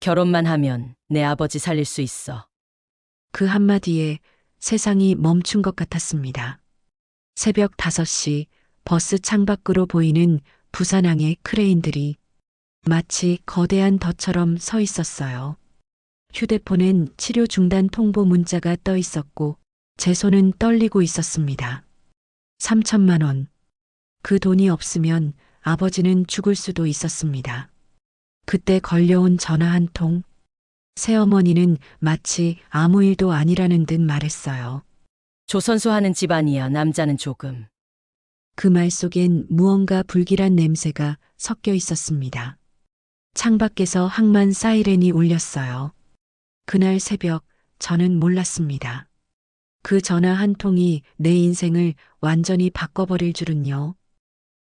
결혼만 하면 내 아버지 살릴 수 있어. 그 한마디에 세상이 멈춘 것 같았습니다. 새벽 5시 버스 창밖으로 보이는 부산항의 크레인들이 마치 거대한 덫처럼 서 있었어요. 휴대폰엔 치료 중단 통보 문자가 떠 있었고 제 손은 떨리고 있었습니다. 3천만 원. 그 돈이 없으면 아버지는 죽을 수도 있었습니다. 그때 걸려온 전화 한 통. 새어머니는 마치 아무 일도 아니라는 듯 말했어요. 조선소 하는 집안이야, 남자는 조금. 그 말 속엔 무언가 불길한 냄새가 섞여 있었습니다. 창밖에서 항만 사이렌이 울렸어요. 그날 새벽 저는 몰랐습니다. 그 전화 한 통이 내 인생을 완전히 바꿔버릴 줄은요.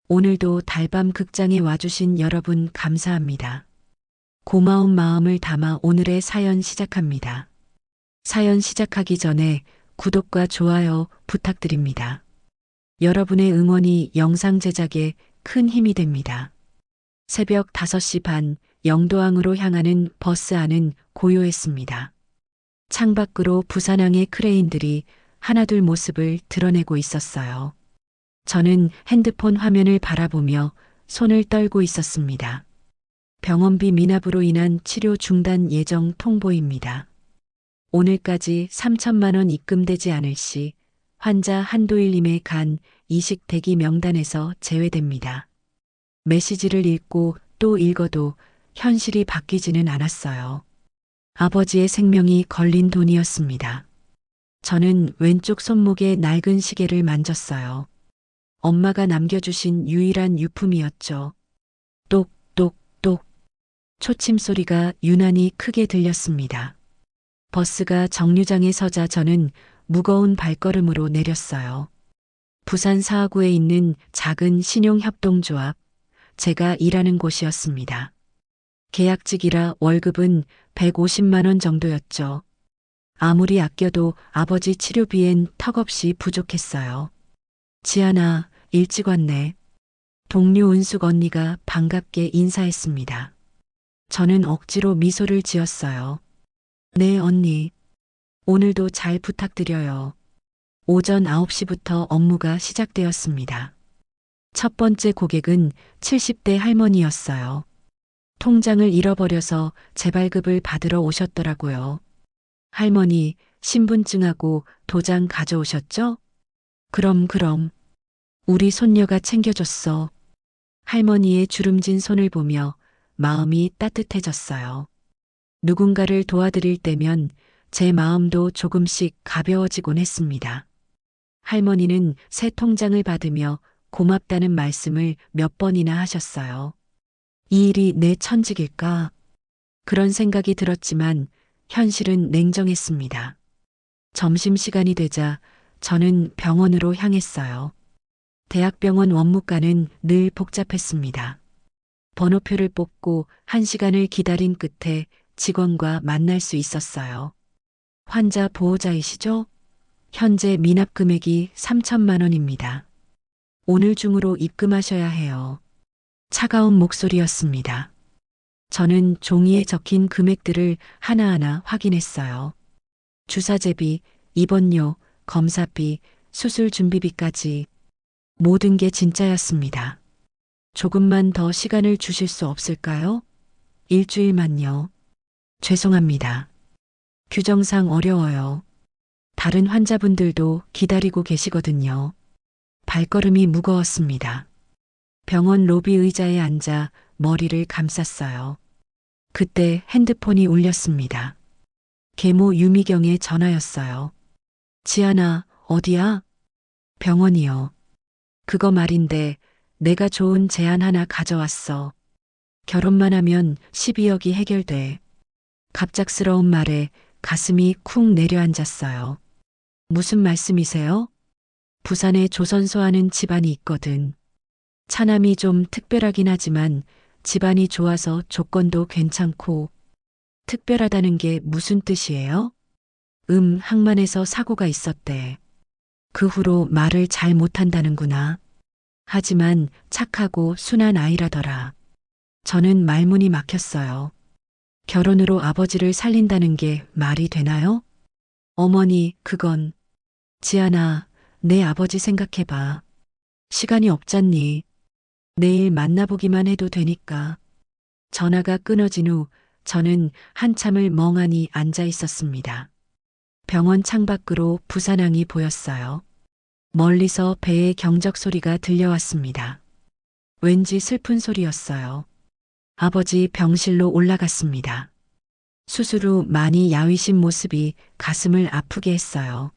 오늘도 달밤 극장에 와주신 여러분 감사합니다. 고마운 마음을 담아 오늘의 사연 시작합니다. 사연 시작하기 전에 구독과 좋아요 부탁드립니다. 여러분의 응원이 영상 제작에 큰 힘이 됩니다. 새벽 5시 반 영도항으로 향하는 버스 안은 고요했습니다. 창밖으로 부산항의 크레인들이 하나둘 모습을 드러내고 있었어요. 저는 핸드폰 화면을 바라보며 손을 떨고 있었습니다. 병원비 미납으로 인한 치료 중단 예정 통보입니다. 오늘까지 3천만 원 입금되지 않을 시 환자 한도일님의 간 이식 대기 명단에서 제외됩니다. 메시지를 읽고 또 읽어도 현실이 바뀌지는 않았어요. 아버지의 생명이 걸린 돈이었습니다. 저는 왼쪽 손목에 낡은 시계를 만졌어요. 엄마가 남겨주신 유일한 유품이었죠. 똑똑똑. 초침 소리가 유난히 크게 들렸습니다. 버스가 정류장에 서자 저는 무거운 발걸음으로 내렸어요. 부산 사하구에 있는 작은 신용협동조합, 제가 일하는 곳이었습니다. 계약직이라 월급은 150만 원 정도였죠. 아무리 아껴도 아버지 치료비엔 턱없이 부족했어요. 지아나, 일찍 왔네. 동료 은숙 언니가 반갑게 인사했습니다. 저는 억지로 미소를 지었어요. 네, 언니. 오늘도 잘 부탁드려요. 오전 9시부터 업무가 시작되었습니다. 첫 번째 고객은 70대 할머니였어요. 통장을 잃어버려서 재발급을 받으러 오셨더라고요. 할머니, 신분증하고 도장 가져오셨죠? 그럼. 우리 손녀가 챙겨줬어. 할머니의 주름진 손을 보며 마음이 따뜻해졌어요. 누군가를 도와드릴 때면 제 마음도 조금씩 가벼워지곤 했습니다. 할머니는 새 통장을 받으며 고맙다는 말씀을 몇 번이나 하셨어요. 이 일이 내 천직일까? 그런 생각이 들었지만 현실은 냉정했습니다. 점심시간이 되자 저는 병원으로 향했어요. 대학병원 원무과는 늘 복잡했습니다. 번호표를 뽑고 1시간을 기다린 끝에 직원과 만날 수 있었어요. 환자 보호자이시죠? 현재 미납 금액이 3천만 원입니다. 오늘 중으로 입금하셔야 해요. 차가운 목소리였습니다. 저는 종이에 적힌 금액들을 하나하나 확인했어요. 주사제비, 입원료, 검사비, 수술 준비비까지 모든 게 진짜였습니다. 조금만 더 시간을 주실 수 없을까요? 일주일만요. 죄송합니다. 규정상 어려워요. 다른 환자분들도 기다리고 계시거든요. 발걸음이 무거웠습니다. 병원 로비 의자에 앉아 머리를 감쌌어요. 그때 핸드폰이 울렸습니다. 계모 유미경의 전화였어요. 지아나, 어디야? 병원이요. 그거 말인데 내가 좋은 제안 하나 가져왔어. 결혼만 하면 12억이 해결돼. 갑작스러운 말에 가슴이 쿵 내려앉았어요. 무슨 말씀이세요? 부산에 조선소 하는 집안이 있거든. 차남이 좀 특별하긴 하지만 집안이 좋아서 조건도 괜찮고. 특별하다는 게 무슨 뜻이에요? 항만에서 사고가 있었대. 그 후로 말을 잘 못한다는구나. 하지만 착하고 순한 아이라더라. 저는 말문이 막혔어요. 결혼으로 아버지를 살린다는 게 말이 되나요? 어머니, 그건. 지안아, 내 아버지 생각해봐. 시간이 없잖니. 내일 만나보기만 해도 되니까. 전화가 끊어진 후 저는 한참을 멍하니 앉아 있었습니다. 병원 창밖으로 부산항이 보였어요. 멀리서 배의 경적 소리가 들려왔습니다. 왠지 슬픈 소리였어요. 아버지 병실로 올라갔습니다. 수술 후 많이 야위신 모습이 가슴을 아프게 했어요.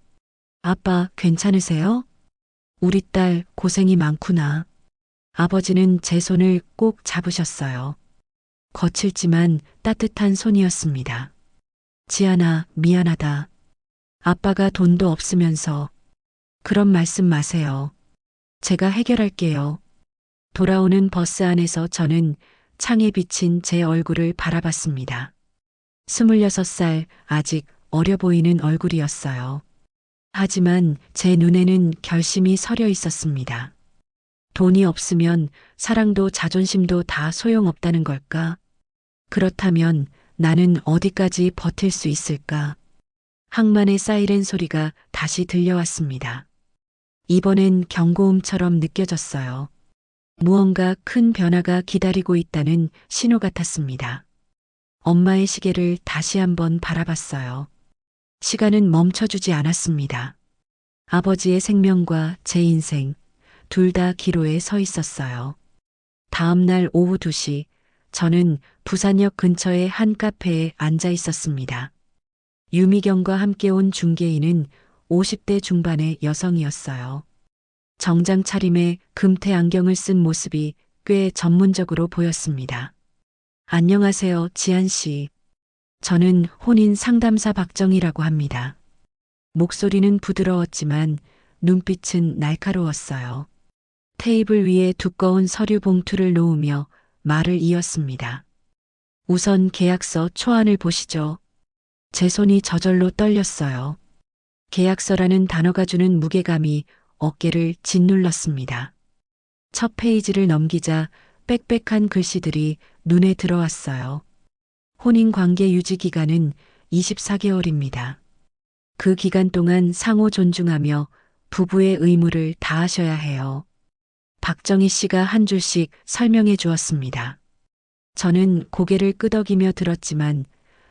아빠, 괜찮으세요? 우리 딸 고생이 많구나. 아버지는 제 손을 꼭 잡으셨어요. 거칠지만 따뜻한 손이었습니다. 지안아, 미안하다. 아빠가 돈도 없으면서. 그런 말씀 마세요. 제가 해결할게요. 돌아오는 버스 안에서 저는 창에 비친 제 얼굴을 바라봤습니다. 26살, 아직 어려 보이는 얼굴이었어요. 하지만 제 눈에는 결심이 서려 있었습니다. 돈이 없으면 사랑도 자존심도 다 소용없다는 걸까? 그렇다면 나는 어디까지 버틸 수 있을까? 항만의 사이렌 소리가 다시 들려왔습니다. 이번엔 경고음처럼 느껴졌어요. 무언가 큰 변화가 기다리고 있다는 신호 같았습니다. 엄마의 시계를 다시 한번 바라봤어요. 시간은 멈춰주지 않았습니다. 아버지의 생명과 제 인생, 둘 다 기로에 서 있었어요. 다음 날 오후 2시, 저는 부산역 근처의 한 카페에 앉아 있었습니다. 유미경과 함께 온 중개인은 50대 중반의 여성이었어요. 정장 차림에 금태 안경을 쓴 모습이 꽤 전문적으로 보였습니다. 안녕하세요, 지안 씨. 저는 혼인 상담사 박정희라고 합니다. 목소리는 부드러웠지만 눈빛은 날카로웠어요. 테이블 위에 두꺼운 서류 봉투를 놓으며 말을 이었습니다. 우선 계약서 초안을 보시죠. 제 손이 저절로 떨렸어요. 계약서라는 단어가 주는 무게감이 어깨를 짓눌렀습니다. 첫 페이지를 넘기자 빽빽한 글씨들이 눈에 들어왔어요. 혼인관계 유지 기간은 24개월입니다. 그 기간 동안 상호 존중하며 부부의 의무를 다하셔야 해요. 박정희 씨가 한 줄씩 설명해 주었습니다. 저는 고개를 끄덕이며 들었지만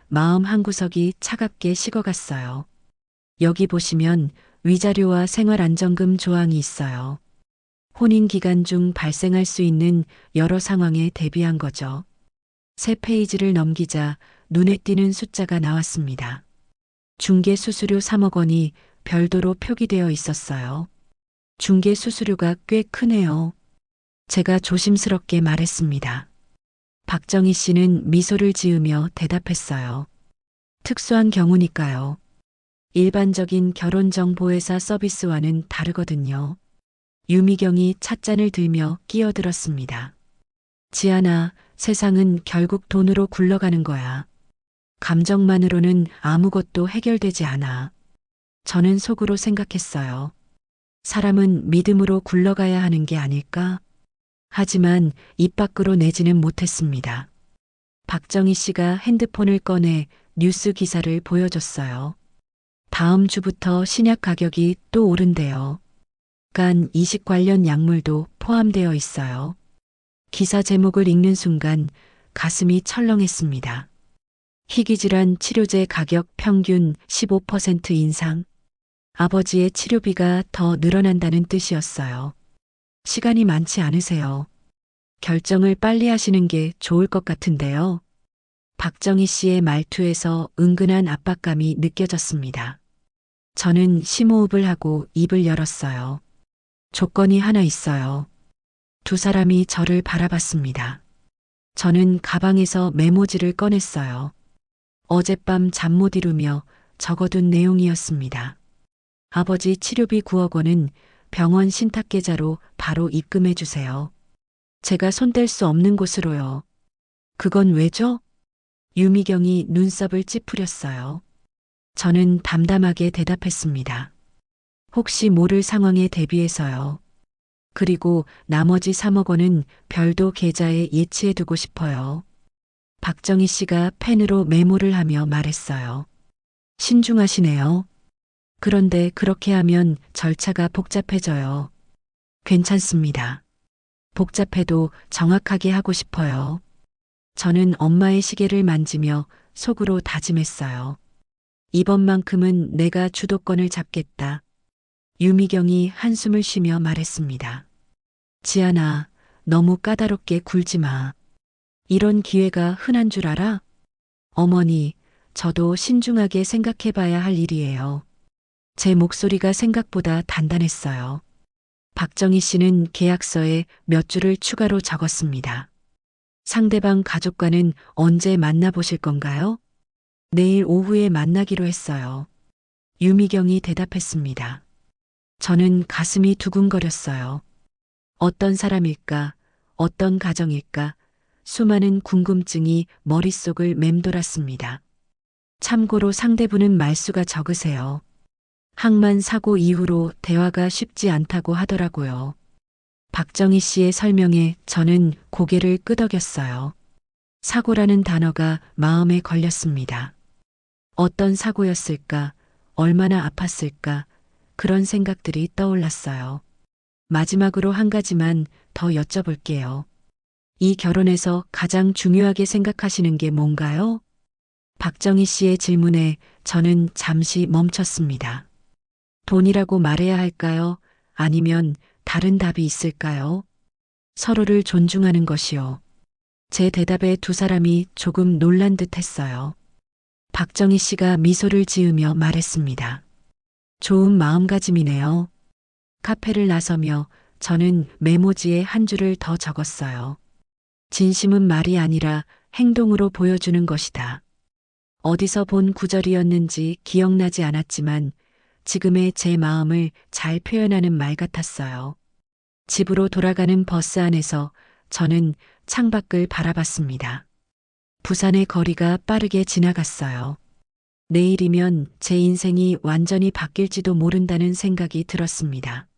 마음 한구석이 차갑게 식어갔어요. 여기 보시면 위자료와 생활안정금 조항이 있어요. 혼인 기간 중 발생할 수 있는 여러 상황에 대비한 거죠. 세 페이지를 넘기자 눈에 띄는 숫자가 나왔습니다. 중개 수수료 3억 원이 별도로 표기되어 있었어요. 중개 수수료가 꽤 크네요. 제가 조심스럽게 말했습니다. 박정희 씨는 미소를 지으며 대답했어요. 특수한 경우니까요. 일반적인 결혼정보회사 서비스와는 다르거든요. 유미경이 찻잔을 들며 끼어들었습니다. 지안아, 세상은 결국 돈으로 굴러가는 거야. 감정만으로는 아무것도 해결되지 않아. 저는 속으로 생각했어요. 사람은 믿음으로 굴러가야 하는 게 아닐까? 하지만 입 밖으로 내지는 못했습니다. 박정희 씨가 핸드폰을 꺼내 뉴스 기사를 보여줬어요. 다음 주부터 신약 가격이 또 오른대요. 간 이식 관련 약물도 포함되어 있어요. 기사 제목을 읽는 순간 가슴이 철렁했습니다. 희귀질환 치료제 가격 평균 15% 인상. 아버지의 치료비가 더 늘어난다는 뜻이었어요. 시간이 많지 않으세요. 결정을 빨리 하시는 게 좋을 것 같은데요. 박정희 씨의 말투에서 은근한 압박감이 느껴졌습니다. 저는 심호흡을 하고 입을 열었어요. 조건이 하나 있어요. 두 사람이 저를 바라봤습니다. 저는 가방에서 메모지를 꺼냈어요. 어젯밤 잠 못 이루며 적어둔 내용이었습니다. 아버지 치료비 9억 원은 병원 신탁 계좌로 바로 입금해 주세요. 제가 손댈 수 없는 곳으로요. 그건 왜죠? 유미경이 눈썹을 찌푸렸어요. 저는 담담하게 대답했습니다. 혹시 모를 상황에 대비해서요. 그리고 나머지 3억 원은 별도 계좌에 예치해 두고 싶어요. 박정희 씨가 펜으로 메모를 하며 말했어요. 신중하시네요. 그런데 그렇게 하면 절차가 복잡해져요. 괜찮습니다. 복잡해도 정확하게 하고 싶어요. 저는 엄마의 시계를 만지며 속으로 다짐했어요. 이번만큼은 내가 주도권을 잡겠다. 유미경이 한숨을 쉬며 말했습니다. 지안아, 너무 까다롭게 굴지 마. 이런 기회가 흔한 줄 알아? 어머니, 저도 신중하게 생각해 봐야 할 일이에요. 제 목소리가 생각보다 단단했어요. 박정희 씨는 계약서에 몇 줄을 추가로 적었습니다. 상대방 가족과는 언제 만나보실 건가요? 내일 오후에 만나기로 했어요. 유미경이 대답했습니다. 저는 가슴이 두근거렸어요. 어떤 사람일까? 어떤 가정일까? 수많은 궁금증이 머릿속을 맴돌았습니다. 참고로 상대분은 말수가 적으세요. 항만 사고 이후로 대화가 쉽지 않다고 하더라고요. 박정희 씨의 설명에 저는 고개를 끄덕였어요. 사고라는 단어가 마음에 걸렸습니다. 어떤 사고였을까? 얼마나 아팠을까? 그런 생각들이 떠올랐어요. 마지막으로 한 가지만 더 여쭤볼게요. 이 결혼에서 가장 중요하게 생각하시는 게 뭔가요? 박정희 씨의 질문에 저는 잠시 멈췄습니다. 돈이라고 말해야 할까요? 아니면 다른 답이 있을까요? 서로를 존중하는 것이요. 제 대답에 두 사람이 조금 놀란 듯 했어요. 박정희 씨가 미소를 지으며 말했습니다. 좋은 마음가짐이네요. 카페를 나서며 저는 메모지에 한 줄을 더 적었어요. 진심은 말이 아니라 행동으로 보여주는 것이다. 어디서 본 구절이었는지 기억나지 않았지만 지금의 제 마음을 잘 표현하는 말 같았어요. 집으로 돌아가는 버스 안에서 저는 창밖을 바라봤습니다. 부산의 거리가 빠르게 지나갔어요. 내일이면 제 인생이 완전히 바뀔지도 모른다는 생각이 들었습니다.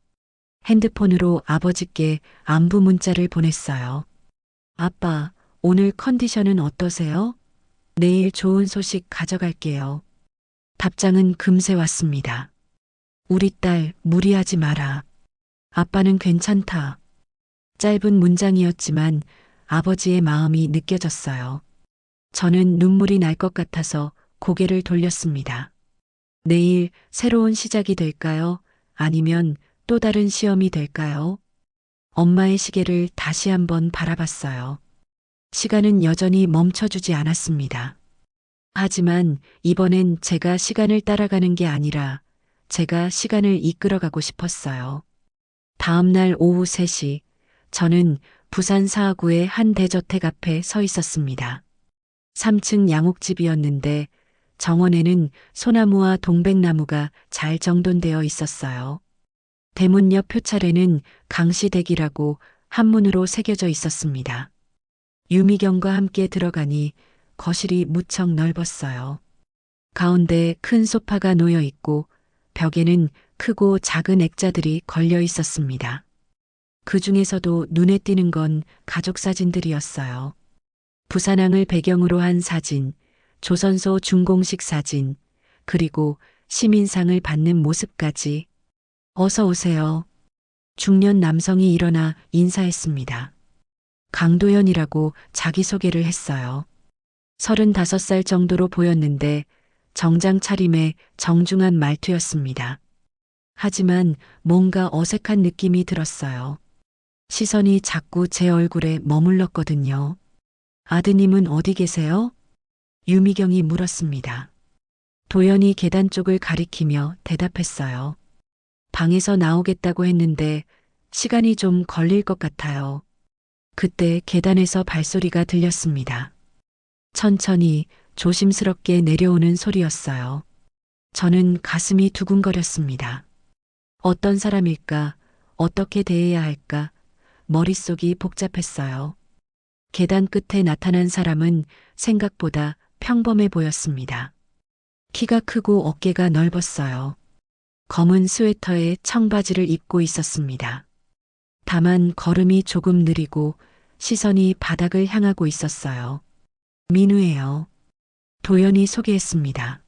핸드폰으로 아버지께 안부 문자를 보냈어요. 아빠, 오늘 컨디션은 어떠세요? 내일 좋은 소식 가져갈게요. 답장은 금세 왔습니다. 우리 딸 무리하지 마라. 아빠는 괜찮다. 짧은 문장이었지만 아버지의 마음이 느껴졌어요. 저는 눈물이 날 것 같아서 고개를 돌렸습니다. 내일 새로운 시작이 될까요? 아니면 또 다른 시험이 될까요? 엄마의 시계를 다시 한번 바라봤어요. 시간은 여전히 멈춰주지 않았습니다. 하지만 이번엔 제가 시간을 따라가는 게 아니라 제가 시간을 이끌어가고 싶었어요. 다음 날 오후 3시, 저는 부산 사하구의 한 대저택 앞에 서 있었습니다. 3층 양옥집이었는데 정원에는 소나무와 동백나무가 잘 정돈되어 있었어요. 대문 옆 표찰에는 강시댁이라고 한문으로 새겨져 있었습니다. 유미경과 함께 들어가니 거실이 무척 넓었어요. 가운데 큰 소파가 놓여 있고 벽에는 크고 작은 액자들이 걸려 있었습니다. 그 중에서도 눈에 띄는 건 가족 사진들이었어요. 부산항을 배경으로 한 사진, 조선소 준공식 사진, 그리고 시민상을 받는 모습까지. 어서 오세요. 중년 남성이 일어나 인사했습니다. 강도연이라고 자기소개를 했어요. 35살 정도로 보였는데 정장 차림에 정중한 말투였습니다. 하지만 뭔가 어색한 느낌이 들었어요. 시선이 자꾸 제 얼굴에 머물렀거든요. 아드님은 어디 계세요? 유미경이 물었습니다. 도연이 계단 쪽을 가리키며 대답했어요. 방에서 나오겠다고 했는데 시간이 좀 걸릴 것 같아요. 그때 계단에서 발소리가 들렸습니다. 천천히 조심스럽게 내려오는 소리였어요. 저는 가슴이 두근거렸습니다. 어떤 사람일까? 어떻게 대해야 할까? 머릿속이 복잡했어요. 계단 끝에 나타난 사람은 생각보다 평범해 보였습니다. 키가 크고 어깨가 넓었어요. 검은 스웨터에 청바지를 입고 있었습니다. 다만 걸음이 조금 느리고 시선이 바닥을 향하고 있었어요. 민우예요. 도연이 소개했습니다.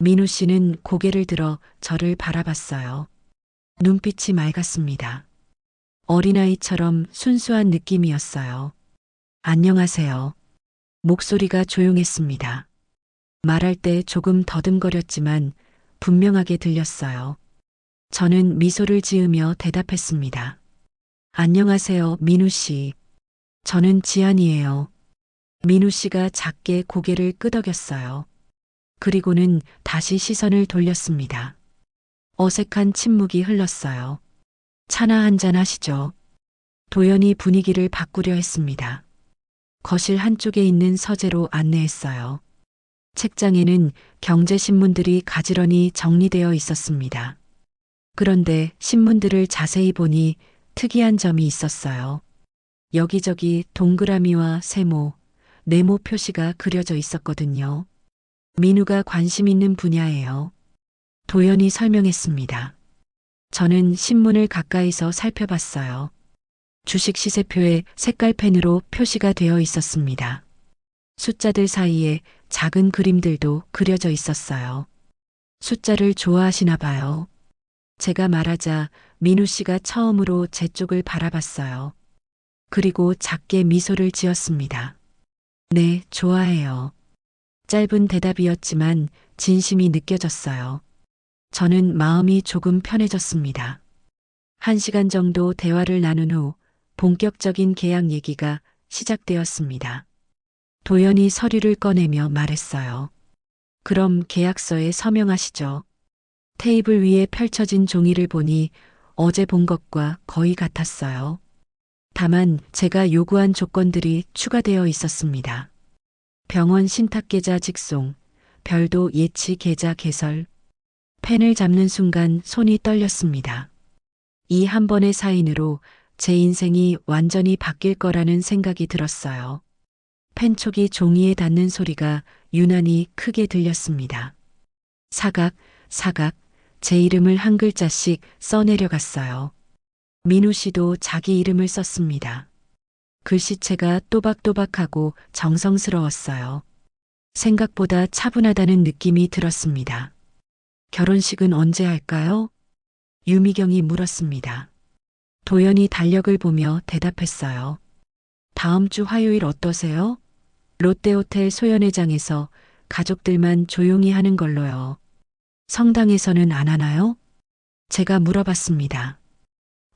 민우 씨는 고개를 들어 저를 바라봤어요. 눈빛이 맑았습니다. 어린아이처럼 순수한 느낌이었어요. 안녕하세요. 목소리가 조용했습니다. 말할 때 조금 더듬거렸지만 분명하게 들렸어요. 저는 미소를 지으며 대답했습니다. 안녕하세요, 민우 씨. 저는 지안이에요. 민우 씨가 작게 고개를 끄덕였어요. 그리고는 다시 시선을 돌렸습니다. 어색한 침묵이 흘렀어요. 차나 한잔 하시죠. 도연이 분위기를 바꾸려 했습니다. 거실 한쪽에 있는 서재로 안내했어요. 책장에는 경제신문들이 가지런히 정리되어 있었습니다. 그런데 신문들을 자세히 보니 특이한 점이 있었어요. 여기저기 동그라미와 세모, 네모 표시가 그려져 있었거든요. 민우가 관심 있는 분야예요. 도연이 설명했습니다. 저는 신문을 가까이서 살펴봤어요. 주식 시세표에 색깔펜으로 표시가 되어 있었습니다. 숫자들 사이에 작은 그림들도 그려져 있었어요. 숫자를 좋아하시나 봐요. 제가 말하자 민우 씨가 처음으로 제 쪽을 바라봤어요. 그리고 작게 미소를 지었습니다. 네, 좋아해요. 짧은 대답이었지만 진심이 느껴졌어요. 저는 마음이 조금 편해졌습니다. 1시간 정도 대화를 나눈 후 본격적인 계약 얘기가 시작되었습니다. 도연이 서류를 꺼내며 말했어요. 그럼 계약서에 서명하시죠. 테이블 위에 펼쳐진 종이를 보니 어제 본 것과 거의 같았어요. 다만 제가 요구한 조건들이 추가되어 있었습니다. 병원 신탁계좌 직송, 별도 예치 계좌 개설. 펜을 잡는 순간 손이 떨렸습니다. 이 한 번의 사인으로 제 인생이 완전히 바뀔 거라는 생각이 들었어요. 펜촉이 종이에 닿는 소리가 유난히 크게 들렸습니다. 사각, 사각, 제 이름을 한 글자씩 써내려갔어요. 민우 씨도 자기 이름을 썼습니다. 글씨체가 또박또박하고 정성스러웠어요. 생각보다 차분하다는 느낌이 들었습니다. 결혼식은 언제 할까요? 유미경이 물었습니다. 도연이 달력을 보며 대답했어요. 다음 주 화요일 어떠세요? 롯데호텔 소연회장에서 가족들만 조용히 하는 걸로요. 성당에서는 안 하나요? 제가 물어봤습니다.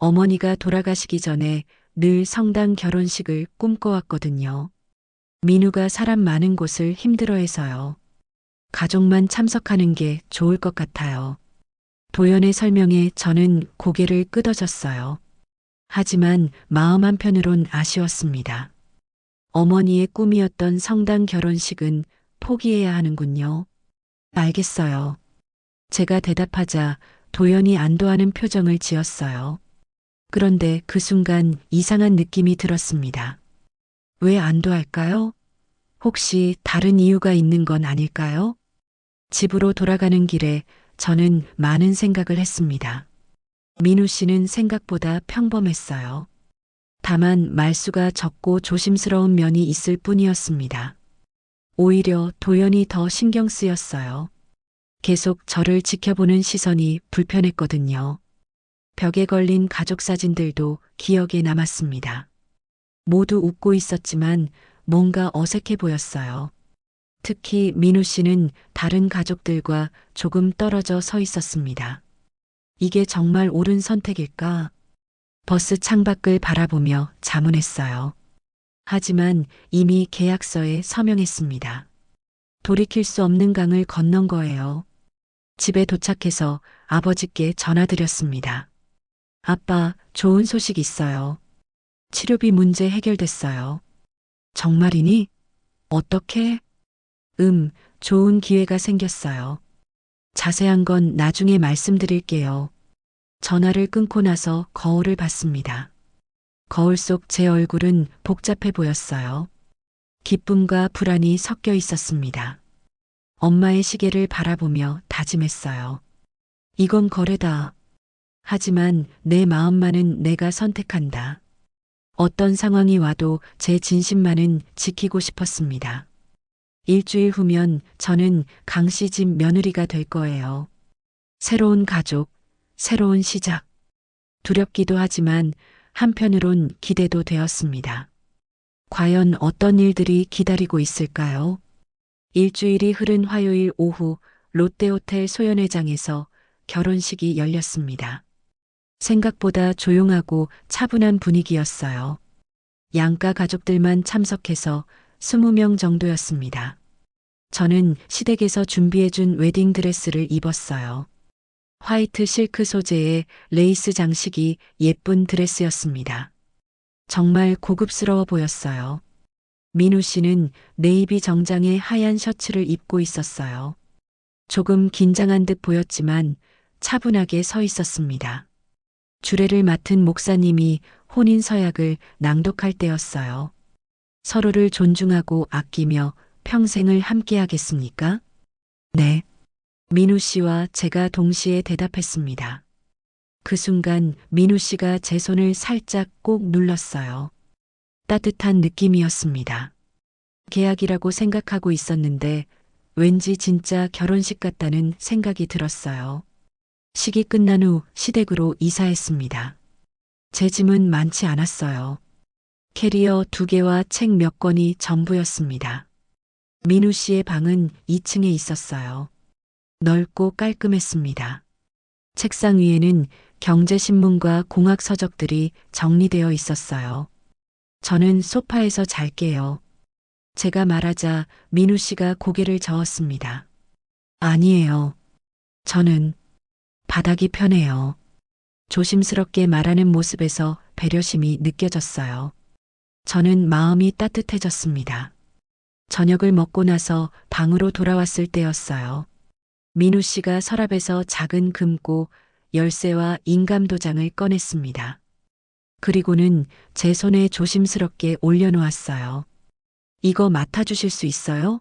어머니가 돌아가시기 전에 늘 성당 결혼식을 꿈꿔왔거든요. 민우가 사람 많은 곳을 힘들어해서요. 가족만 참석하는 게 좋을 것 같아요. 도연의 설명에 저는 고개를 끄덕였어요. 하지만 마음 한편으론 아쉬웠습니다. 어머니의 꿈이었던 성당 결혼식은 포기해야 하는군요. 알겠어요. 제가 대답하자 도연이 안도하는 표정을 지었어요. 그런데 그 순간 이상한 느낌이 들었습니다. 왜 안도할까요? 혹시 다른 이유가 있는 건 아닐까요? 집으로 돌아가는 길에 저는 많은 생각을 했습니다. 민우 씨는 생각보다 평범했어요. 다만 말수가 적고 조심스러운 면이 있을 뿐이었습니다. 오히려 도연이 더 신경 쓰였어요. 계속 저를 지켜보는 시선이 불편했거든요. 벽에 걸린 가족 사진들도 기억에 남았습니다. 모두 웃고 있었지만 뭔가 어색해 보였어요. 특히 민우 씨는 다른 가족들과 조금 떨어져 서 있었습니다. 이게 정말 옳은 선택일까? 버스 창밖을 바라보며 자문했어요. 하지만 이미 계약서에 서명했습니다. 돌이킬 수 없는 강을 건넌 거예요. 집에 도착해서 아버지께 전화드렸습니다. 아빠, 좋은 소식 있어요. 치료비 문제 해결됐어요. 정말이니? 어떻게? 좋은 기회가 생겼어요. 자세한 건 나중에 말씀드릴게요. 전화를 끊고 나서 거울을 봤습니다. 거울 속 제 얼굴은 복잡해 보였어요. 기쁨과 불안이 섞여 있었습니다. 엄마의 시계를 바라보며 다짐했어요. 이건 거래다. 하지만 내 마음만은 내가 선택한다. 어떤 상황이 와도 제 진심만은 지키고 싶었습니다. 일주일 후면 저는 강 씨 집 며느리가 될 거예요. 새로운 가족, 새로운 시작. 두렵기도 하지만 한편으론 기대도 되었습니다. 과연 어떤 일들이 기다리고 있을까요? 일주일이 흐른 화요일 오후 롯데호텔 소연회장에서 결혼식이 열렸습니다. 생각보다 조용하고 차분한 분위기였어요. 양가 가족들만 참석해서 20명 정도였습니다. 저는 시댁에서 준비해준 웨딩드레스를 입었어요. 화이트 실크 소재의 레이스 장식이 예쁜 드레스였습니다. 정말 고급스러워 보였어요. 민우 씨는 네이비 정장에 하얀 셔츠를 입고 있었어요. 조금 긴장한 듯 보였지만 차분하게 서 있었습니다. 주례를 맡은 목사님이 혼인 서약을 낭독할 때였어요. 서로를 존중하고 아끼며 평생을 함께하겠습니까? 네. 민우 씨와 제가 동시에 대답했습니다. 그 순간 민우 씨가 제 손을 살짝 꼭 눌렀어요. 따뜻한 느낌이었습니다. 계약이라고 생각하고 있었는데 왠지 진짜 결혼식 같다는 생각이 들었어요. 식이 끝난 후 시댁으로 이사했습니다. 제 짐은 많지 않았어요. 캐리어 2개와 책 몇 권이 전부였습니다. 민우 씨의 방은 2층에 있었어요. 넓고 깔끔했습니다. 책상 위에는 경제신문과 공학 서적들이 정리되어 있었어요. 저는 소파에서 잘게요. 제가 말하자 민우 씨가 고개를 저었습니다. 아니에요. 저는 바닥이 편해요. 조심스럽게 말하는 모습에서 배려심이 느껴졌어요. 저는 마음이 따뜻해졌습니다. 저녁을 먹고 나서 방으로 돌아왔을 때였어요. 민우 씨가 서랍에서 작은 금고, 열쇠와 인감도장을 꺼냈습니다. 그리고는 제 손에 조심스럽게 올려놓았어요. 이거 맡아주실 수 있어요?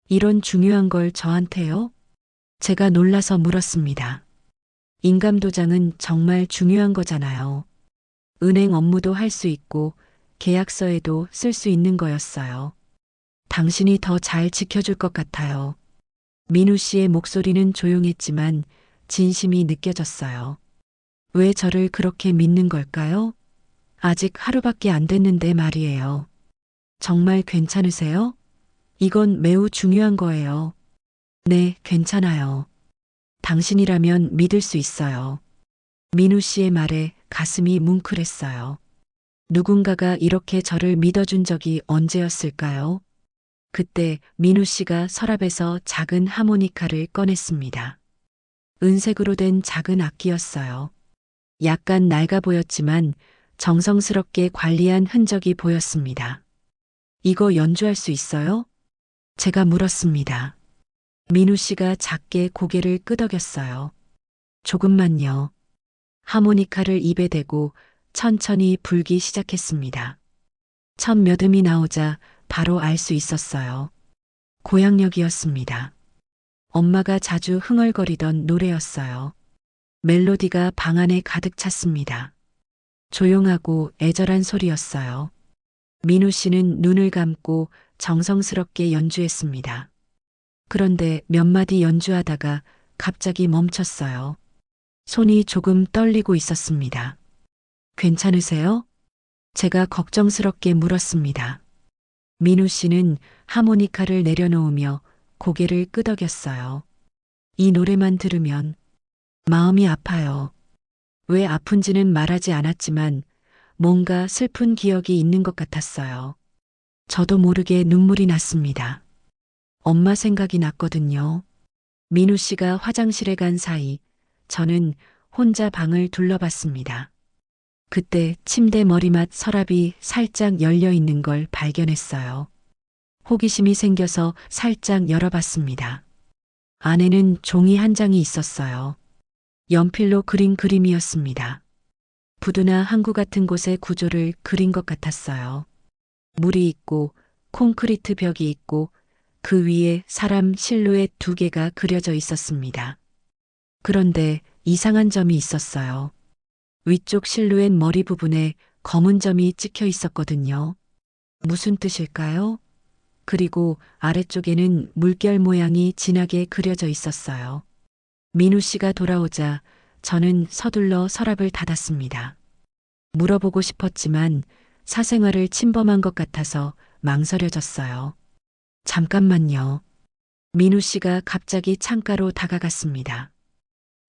이런 중요한 걸 저한테요? 제가 놀라서 물었습니다. 인감도장은 정말 중요한 거잖아요. 은행 업무도 할 수 있고 계약서에도 쓸 수 있는 거였어요. 당신이 더 잘 지켜줄 것 같아요. 민우 씨의 목소리는 조용했지만 진심이 느껴졌어요. 왜 저를 그렇게 믿는 걸까요? 아직 하루밖에 안 됐는데 말이에요. 정말 괜찮으세요? 이건 매우 중요한 거예요. 네, 괜찮아요. 당신이라면 믿을 수 있어요. 민우 씨의 말에 가슴이 뭉클했어요. 누군가가 이렇게 저를 믿어준 적이 언제였을까요? 그때 민우 씨가 서랍에서 작은 하모니카를 꺼냈습니다. 은색으로 된 작은 악기였어요. 약간 낡아 보였지만 정성스럽게 관리한 흔적이 보였습니다. 이거 연주할 수 있어요? 제가 물었습니다. 민우 씨가 작게 고개를 끄덕였어요. 조금만요. 하모니카를 입에 대고 천천히 불기 시작했습니다. 첫 몇 음이 나오자 바로 알 수 있었어요. 고향역이었습니다. 엄마가 자주 흥얼거리던 노래였어요. 멜로디가 방 안에 가득 찼습니다. 조용하고 애절한 소리였어요. 민우 씨는 눈을 감고 정성스럽게 연주했습니다. 그런데 몇 마디 연주하다가 갑자기 멈췄어요. 손이 조금 떨리고 있었습니다. 괜찮으세요? 제가 걱정스럽게 물었습니다. 민우 씨는 하모니카를 내려놓으며 고개를 끄덕였어요. 이 노래만 들으면 마음이 아파요. 왜 아픈지는 말하지 않았지만 뭔가 슬픈 기억이 있는 것 같았어요. 저도 모르게 눈물이 났습니다. 엄마 생각이 났거든요. 민우 씨가 화장실에 간 사이 저는 혼자 방을 둘러봤습니다. 그때 침대 머리맡 서랍이 살짝 열려 있는 걸 발견했어요. 호기심이 생겨서 살짝 열어봤습니다. 안에는 종이 한 장이 있었어요. 연필로 그린 그림이었습니다. 부두나 항구 같은 곳의 구조를 그린 것 같았어요. 물이 있고 콘크리트 벽이 있고 그 위에 사람 실루엣 2개가 그려져 있었습니다. 그런데 이상한 점이 있었어요. 위쪽 실루엣 머리 부분에 검은 점이 찍혀 있었거든요. 무슨 뜻일까요? 그리고 아래쪽에는 물결 모양이 진하게 그려져 있었어요. 민우 씨가 돌아오자 저는 서둘러 서랍을 닫았습니다. 물어보고 싶었지만 사생활을 침범한 것 같아서 망설여졌어요. 잠깐만요. 민우 씨가 갑자기 창가로 다가갔습니다.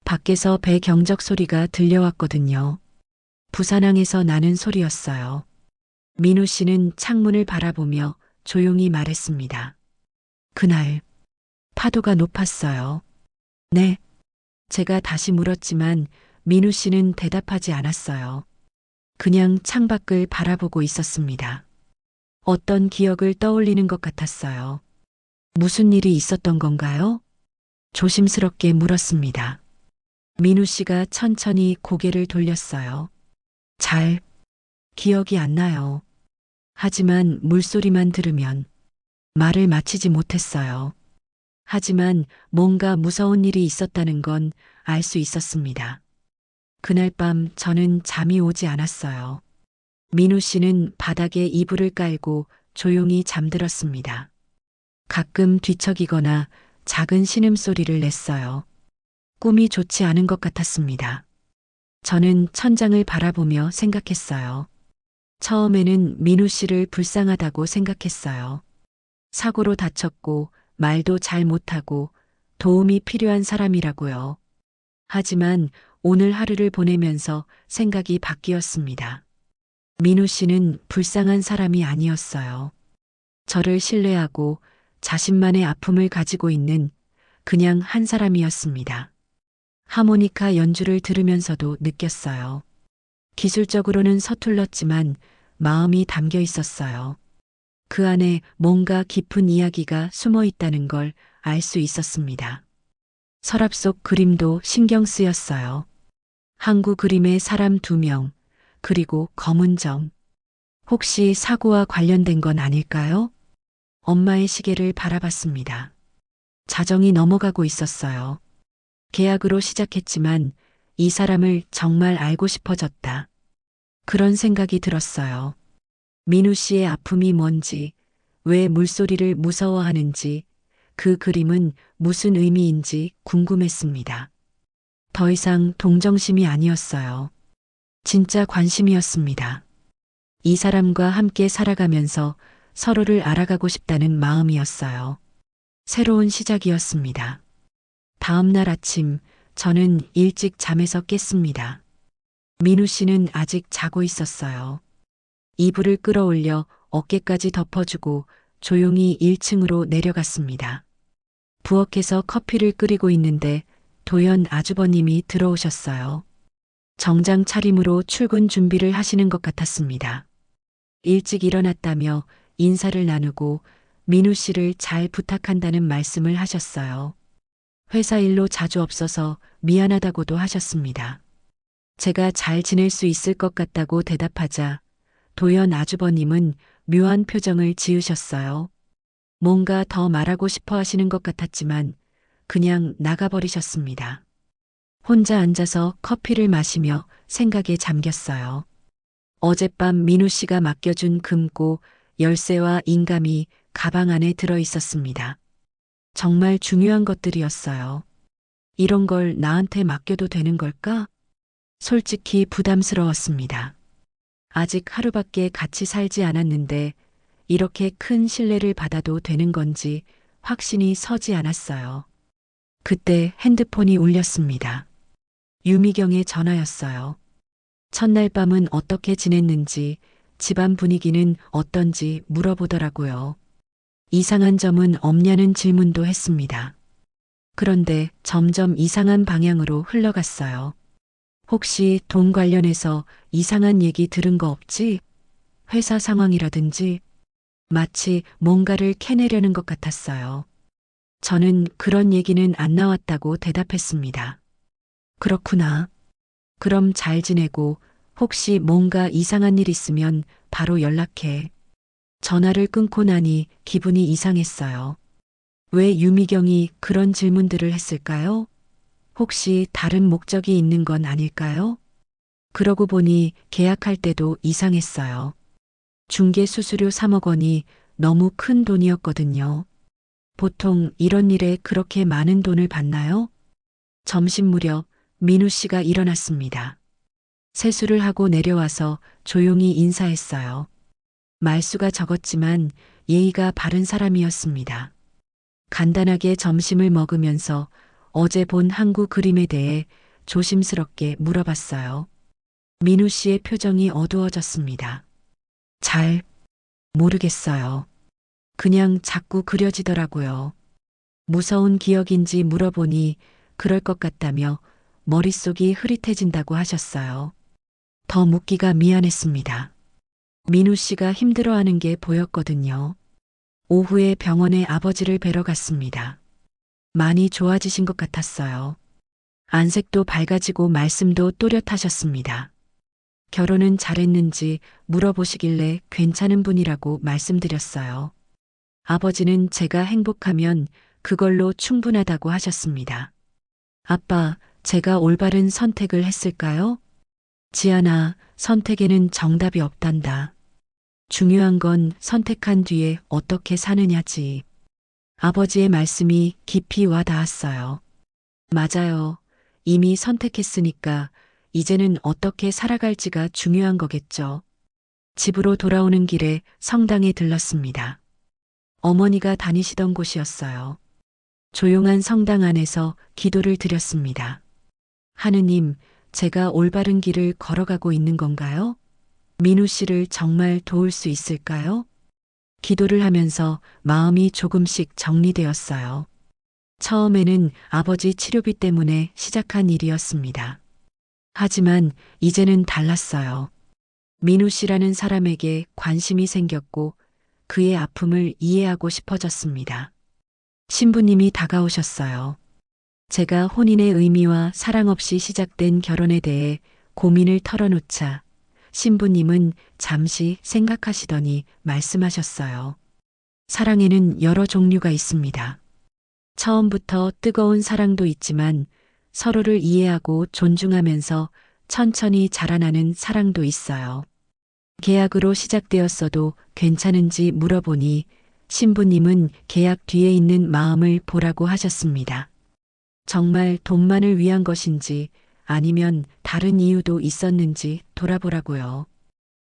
밖에서 배 경적 소리가 들려왔거든요. 부산항에서 나는 소리였어요. 민우 씨는 창문을 바라보며 조용히 말했습니다. 그날 파도가 높았어요. 네. 제가 다시 물었지만 민우 씨는 대답하지 않았어요. 그냥 창밖을 바라보고 있었습니다. 어떤 기억을 떠올리는 것 같았어요. 무슨 일이 있었던 건가요? 조심스럽게 물었습니다. 민우 씨가 천천히 고개를 돌렸어요. 잘 기억이 안 나요. 하지만 물소리만 들으면 말을 마치지 못했어요. 하지만 뭔가 무서운 일이 있었다는 건 알 수 있었습니다. 그날 밤 저는 잠이 오지 않았어요. 민우 씨는 바닥에 이불을 깔고 조용히 잠들었습니다. 가끔 뒤척이거나 작은 신음소리를 냈어요. 꿈이 좋지 않은 것 같았습니다. 저는 천장을 바라보며 생각했어요. 처음에는 민우 씨를 불쌍하다고 생각했어요. 사고로 다쳤고 말도 잘 못하고 도움이 필요한 사람이라고요. 하지만 오늘 하루를 보내면서 생각이 바뀌었습니다. 민우 씨는 불쌍한 사람이 아니었어요. 저를 신뢰하고 자신만의 아픔을 가지고 있는 그냥 한 사람이었습니다. 하모니카 연주를 들으면서도 느꼈어요. 기술적으로는 서툴렀지만 마음이 담겨 있었어요. 그 안에 뭔가 깊은 이야기가 숨어 있다는 걸 알 수 있었습니다. 서랍 속 그림도 신경 쓰였어요. 항구 그림의 사람 2명, 그리고 검은 점. 혹시 사고와 관련된 건 아닐까요? 엄마의 시계를 바라봤습니다. 자정이 넘어가고 있었어요. 계약으로 시작했지만 이 사람을 정말 알고 싶어졌다. 그런 생각이 들었어요. 민우 씨의 아픔이 뭔지, 왜 물소리를 무서워하는지, 그 그림은 무슨 의미인지 궁금했습니다. 더 이상 동정심이 아니었어요. 진짜 관심이었습니다. 이 사람과 함께 살아가면서 서로를 알아가고 싶다는 마음이었어요. 새로운 시작이었습니다. 다음 날 아침, 저는 일찍 잠에서 깼습니다. 민우 씨는 아직 자고 있었어요. 이불을 끌어올려 어깨까지 덮어주고 조용히 1층으로 내려갔습니다. 부엌에서 커피를 끓이고 있는데 도연 아주버님이 들어오셨어요. 정장 차림으로 출근 준비를 하시는 것 같았습니다. 일찍 일어났다며 인사를 나누고 민우 씨를 잘 부탁한다는 말씀을 하셨어요. 회사 일로 자주 없어서 미안하다고도 하셨습니다. 제가 잘 지낼 수 있을 것 같다고 대답하자 도연 아주버님은 묘한 표정을 지으셨어요. 뭔가 더 말하고 싶어 하시는 것 같았지만 그냥 나가버리셨습니다. 혼자 앉아서 커피를 마시며 생각에 잠겼어요. 어젯밤 민우 씨가 맡겨준 금고, 열쇠와 인감이 가방 안에 들어 있었습니다. 정말 중요한 것들이었어요. 이런 걸 나한테 맡겨도 되는 걸까? 솔직히 부담스러웠습니다. 아직 하루밖에 같이 살지 않았는데 이렇게 큰 신뢰를 받아도 되는 건지 확신이 서지 않았어요. 그때 핸드폰이 울렸습니다. 유미경의 전화였어요. 첫날 밤은 어떻게 지냈는지, 집안 분위기는 어떤지 물어보더라고요. 이상한 점은 없냐는 질문도 했습니다. 그런데 점점 이상한 방향으로 흘러갔어요. 혹시 돈 관련해서 이상한 얘기 들은 거 없지? 회사 상황이라든지 마치 뭔가를 캐내려는 것 같았어요. 저는 그런 얘기는 안 나왔다고 대답했습니다. 그렇구나. 그럼 잘 지내고 혹시 뭔가 이상한 일 있으면 바로 연락해. 전화를 끊고 나니 기분이 이상했어요. 왜 유미경이 그런 질문들을 했을까요? 혹시 다른 목적이 있는 건 아닐까요? 그러고 보니 계약할 때도 이상했어요. 중개 수수료 3억 원이 너무 큰 돈이었거든요. 보통 이런 일에 그렇게 많은 돈을 받나요? 점심 무렵 민우 씨가 일어났습니다. 세수를 하고 내려와서 조용히 인사했어요. 말수가 적었지만 예의가 바른 사람이었습니다. 간단하게 점심을 먹으면서 어제 본 항구 그림에 대해 조심스럽게 물어봤어요. 민우 씨의 표정이 어두워졌습니다. 잘 모르겠어요. 그냥 자꾸 그려지더라고요. 무서운 기억인지 물어보니 그럴 것 같다며 머릿속이 흐릿해진다고 하셨어요. 더 묻기가 미안했습니다. 민우 씨가 힘들어하는 게 보였거든요. 오후에 병원에 아버지를 뵈러 갔습니다. 많이 좋아지신 것 같았어요. 안색도 밝아지고 말씀도 또렷하셨습니다. 결혼은 잘했는지 물어보시길래 괜찮은 분이라고 말씀드렸어요. 아버지는 제가 행복하면 그걸로 충분하다고 하셨습니다. 아빠, 제가 올바른 선택을 했을까요? 지안아, 선택에는 정답이 없단다. 중요한 건 선택한 뒤에 어떻게 사느냐지. 아버지의 말씀이 깊이 와 닿았어요. 맞아요. 이미 선택했으니까 이제는 어떻게 살아갈지가 중요한 거겠죠. 집으로 돌아오는 길에 성당에 들렀습니다. 어머니가 다니시던 곳이었어요. 조용한 성당 안에서 기도를 드렸습니다. 하느님, 제가 올바른 길을 걸어가고 있는 건가요? 민우 씨를 정말 도울 수 있을까요? 기도를 하면서 마음이 조금씩 정리되었어요. 처음에는 아버지 치료비 때문에 시작한 일이었습니다. 하지만 이제는 달랐어요. 민우 씨라는 사람에게 관심이 생겼고 그의 아픔을 이해하고 싶어졌습니다. 신부님이 다가오셨어요. 제가 혼인의 의미와 사랑 없이 시작된 결혼에 대해 고민을 털어놓자 신부님은 잠시 생각하시더니 말씀하셨어요. 사랑에는 여러 종류가 있습니다. 처음부터 뜨거운 사랑도 있지만 서로를 이해하고 존중하면서 천천히 자라나는 사랑도 있어요. 계약으로 시작되었어도 괜찮은지 물어보니 신부님은 계약 뒤에 있는 마음을 보라고 하셨습니다. 정말 돈만을 위한 것인지 아니면 다른 이유도 있었는지 돌아보라고요.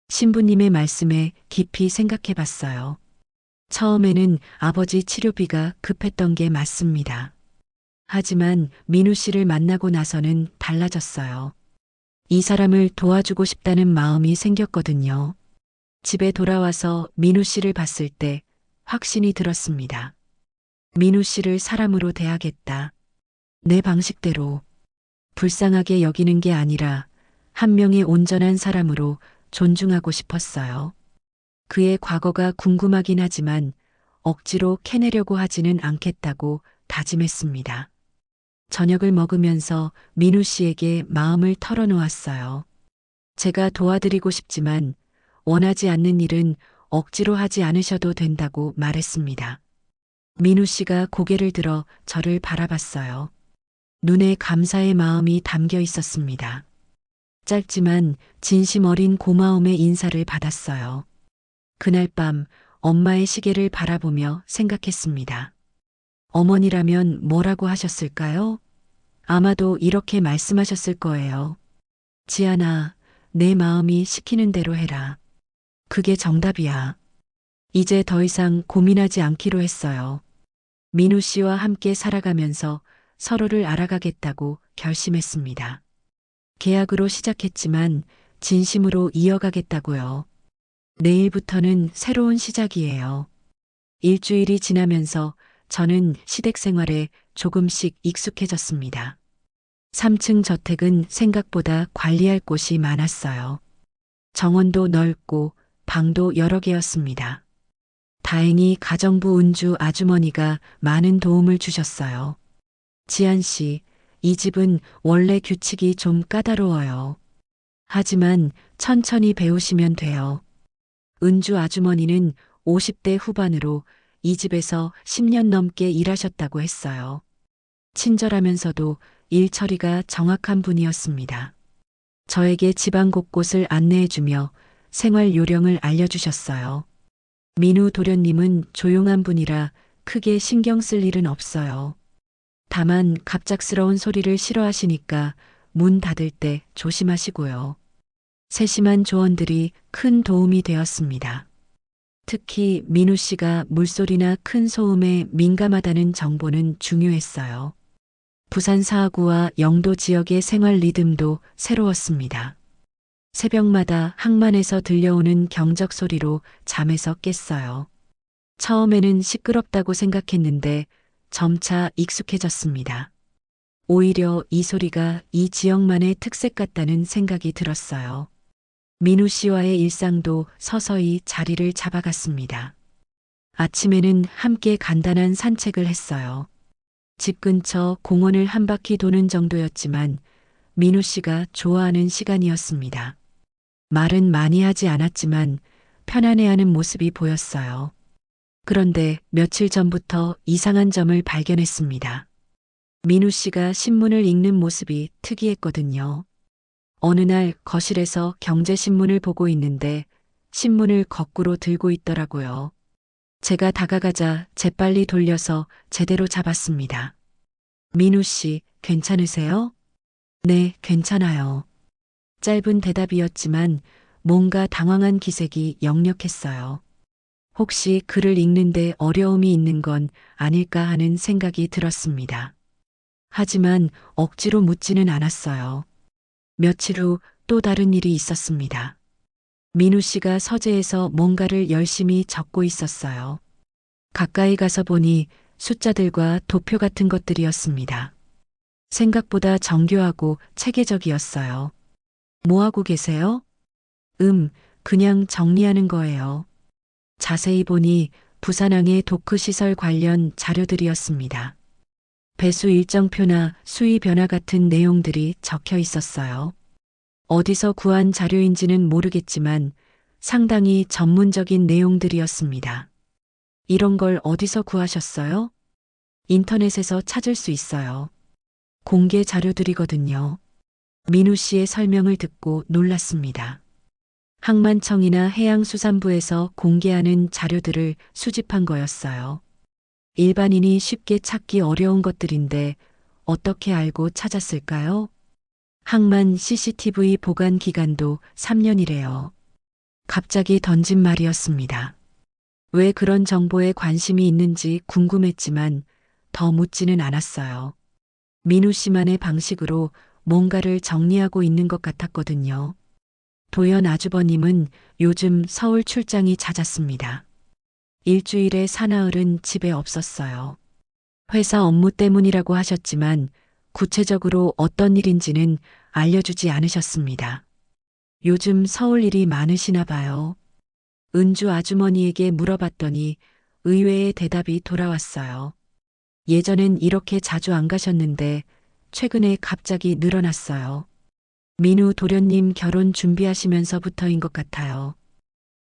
신부님의 말씀에 깊이 생각해 봤어요. 처음에는 아버지 치료비가 급했던 게 맞습니다. 하지만 민우 씨를 만나고 나서는 달라졌어요. 이 사람을 도와주고 싶다는 마음이 생겼거든요. 집에 돌아와서 민우 씨를 봤을 때 확신이 들었습니다. 민우 씨를 사람으로 대하겠다. 내 방식대로. 불쌍하게 여기는 게 아니라 한 명의 온전한 사람으로 존중하고 싶었어요. 그의 과거가 궁금하긴 하지만 억지로 캐내려고 하지는 않겠다고 다짐했습니다. 저녁을 먹으면서 민우 씨에게 마음을 털어놓았어요. 제가 도와드리고 싶지만 원하지 않는 일은 억지로 하지 않으셔도 된다고 말했습니다. 민우 씨가 고개를 들어 저를 바라봤어요. 눈에 감사의 마음이 담겨 있었습니다. 짧지만 진심 어린 고마움의 인사를 받았어요. 그날 밤 엄마의 시계를 바라보며 생각했습니다. 어머니라면 뭐라고 하셨을까요? 아마도 이렇게 말씀하셨을 거예요. 지안아, 내 마음이 시키는 대로 해라. 그게 정답이야. 이제 더 이상 고민하지 않기로 했어요. 민우 씨와 함께 살아가면서 서로를 알아가겠다고 결심했습니다. 계약으로 시작했지만 진심으로 이어가겠다고요. 내일부터는 새로운 시작이에요. 일주일이 지나면서 저는 시댁 생활에 조금씩 익숙해졌습니다. 3층 저택은 생각보다 관리할 곳이 많았어요. 정원도 넓고 방도 여러 개였습니다. 다행히 가정부 은주 아주머니가 많은 도움을 주셨어요. 지안 씨, 이 집은 원래 규칙이 좀 까다로워요. 하지만 천천히 배우시면 돼요. 은주 아주머니는 50대 후반으로 이 집에서 10년 넘게 일하셨다고 했어요. 친절하면서도 일 처리가 정확한 분이었습니다. 저에게 집안 곳곳을 안내해주며 생활 요령을 알려주셨어요. 민우 도련님은 조용한 분이라 크게 신경 쓸 일은 없어요. 다만 갑작스러운 소리를 싫어하시니까 문 닫을 때 조심하시고요. 세심한 조언들이 큰 도움이 되었습니다. 특히 민우 씨가 물소리나 큰 소음에 민감하다는 정보는 중요했어요. 부산 사하구와 영도 지역의 생활 리듬도 새로웠습니다. 새벽마다 항만에서 들려오는 경적 소리로 잠에서 깼어요. 처음에는 시끄럽다고 생각했는데 점차 익숙해졌습니다. 오히려 이 소리가 이 지역만의 특색 같다는 생각이 들었어요. 민우 씨와의 일상도 서서히 자리를 잡아갔습니다. 아침에는 함께 간단한 산책을 했어요. 집 근처 공원을 한 바퀴 도는 정도였지만 민우 씨가 좋아하는 시간이었습니다. 말은 많이 하지 않았지만 편안해하는 모습이 보였어요. 그런데 며칠 전부터 이상한 점을 발견했습니다. 민우 씨가 신문을 읽는 모습이 특이했거든요. 어느 날 거실에서 경제신문을 보고 있는데 신문을 거꾸로 들고 있더라고요. 제가 다가가자 재빨리 돌려서 제대로 잡았습니다. 민우 씨, 괜찮으세요? 네, 괜찮아요. 짧은 대답이었지만 뭔가 당황한 기색이 역력했어요. 혹시 글을 읽는데 어려움이 있는 건 아닐까 하는 생각이 들었습니다. 하지만 억지로 묻지는 않았어요. 며칠 후 또 다른 일이 있었습니다. 민우 씨가 서재에서 뭔가를 열심히 적고 있었어요. 가까이 가서 보니 숫자들과 도표 같은 것들이었습니다. 생각보다 정교하고 체계적이었어요. 뭐 하고 계세요? 그냥 정리하는 거예요. 자세히 보니 부산항의 도크시설 관련 자료들이었습니다. 배수 일정표나 수위 변화 같은 내용들이 적혀 있었어요. 어디서 구한 자료인지는 모르겠지만 상당히 전문적인 내용들이었습니다. 이런 걸 어디서 구하셨어요? 인터넷에서 찾을 수 있어요. 공개 자료들이거든요. 민우 씨의 설명을 듣고 놀랐습니다. 항만청이나 해양수산부에서 공개하는 자료들을 수집한 거였어요. 일반인이 쉽게 찾기 어려운 것들인데 어떻게 알고 찾았을까요? 항만 CCTV 보관 기간도 3년이래요. 갑자기 던진 말이었습니다. 왜 그런 정보에 관심이 있는지 궁금했지만 더 묻지는 않았어요. 민우 씨만의 방식으로 뭔가를 정리하고 있는 것 같았거든요. 도연 아주버님은 요즘 서울 출장이 잦았습니다. 일주일에 사나흘은 집에 없었어요. 회사 업무 때문이라고 하셨지만 구체적으로 어떤 일인지는 알려주지 않으셨습니다. 요즘 서울 일이 많으시나 봐요. 은주 아주머니에게 물어봤더니 의외의 대답이 돌아왔어요. 예전엔 이렇게 자주 안 가셨는데 최근에 갑자기 늘어났어요. 민우 도련님 결혼 준비하시면서부터인 것 같아요.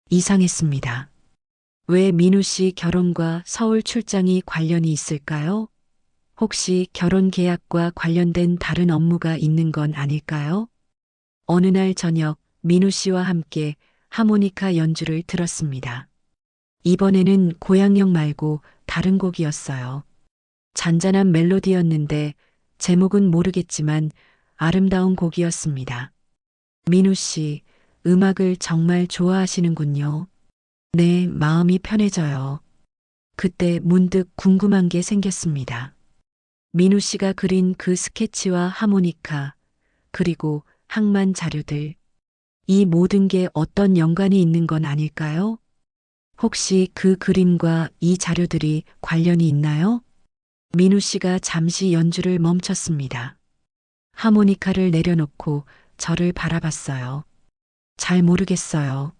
이상했습니다. 왜 민우 씨 결혼과 서울 출장이 관련이 있을까요? 혹시 결혼 계약과 관련된 다른 업무가 있는 건 아닐까요? 어느 날 저녁 민우 씨와 함께 하모니카 연주를 들었습니다. 이번에는 고향역 말고 다른 곡이었어요. 잔잔한 멜로디였는데 제목은 모르겠지만 아름다운 곡이었습니다. 민우 씨, 음악을 정말 좋아하시는군요. 네, 마음이 편해져요. 그때 문득 궁금한 게 생겼습니다. 민우 씨가 그린 그 스케치와 하모니카, 그리고 항만 자료들. 이 모든 게 어떤 연관이 있는 건 아닐까요? 혹시 그 그림과 이 자료들이 관련이 있나요? 민우 씨가 잠시 연주를 멈췄습니다. 하모니카를 내려놓고 저를 바라봤어요. 잘 모르겠어요.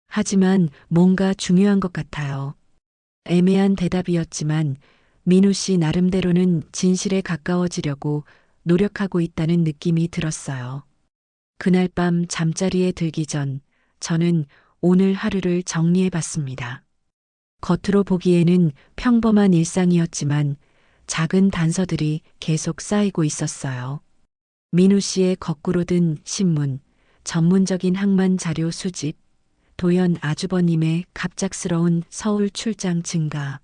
하지만 뭔가 중요한 것 같아요. 애매한 대답이었지만 민우 씨 나름대로는 진실에 가까워지려고 노력하고 있다는 느낌이 들었어요. 그날 밤 잠자리에 들기 전 저는 오늘 하루를 정리해 봤습니다. 겉으로 보기에는 평범한 일상이었지만 작은 단서들이 계속 쌓이고 있었어요. 민우 씨의 거꾸로 든 신문, 전문적인 항만 자료 수집, 도연 아주버님의 갑작스러운 서울 출장 증가.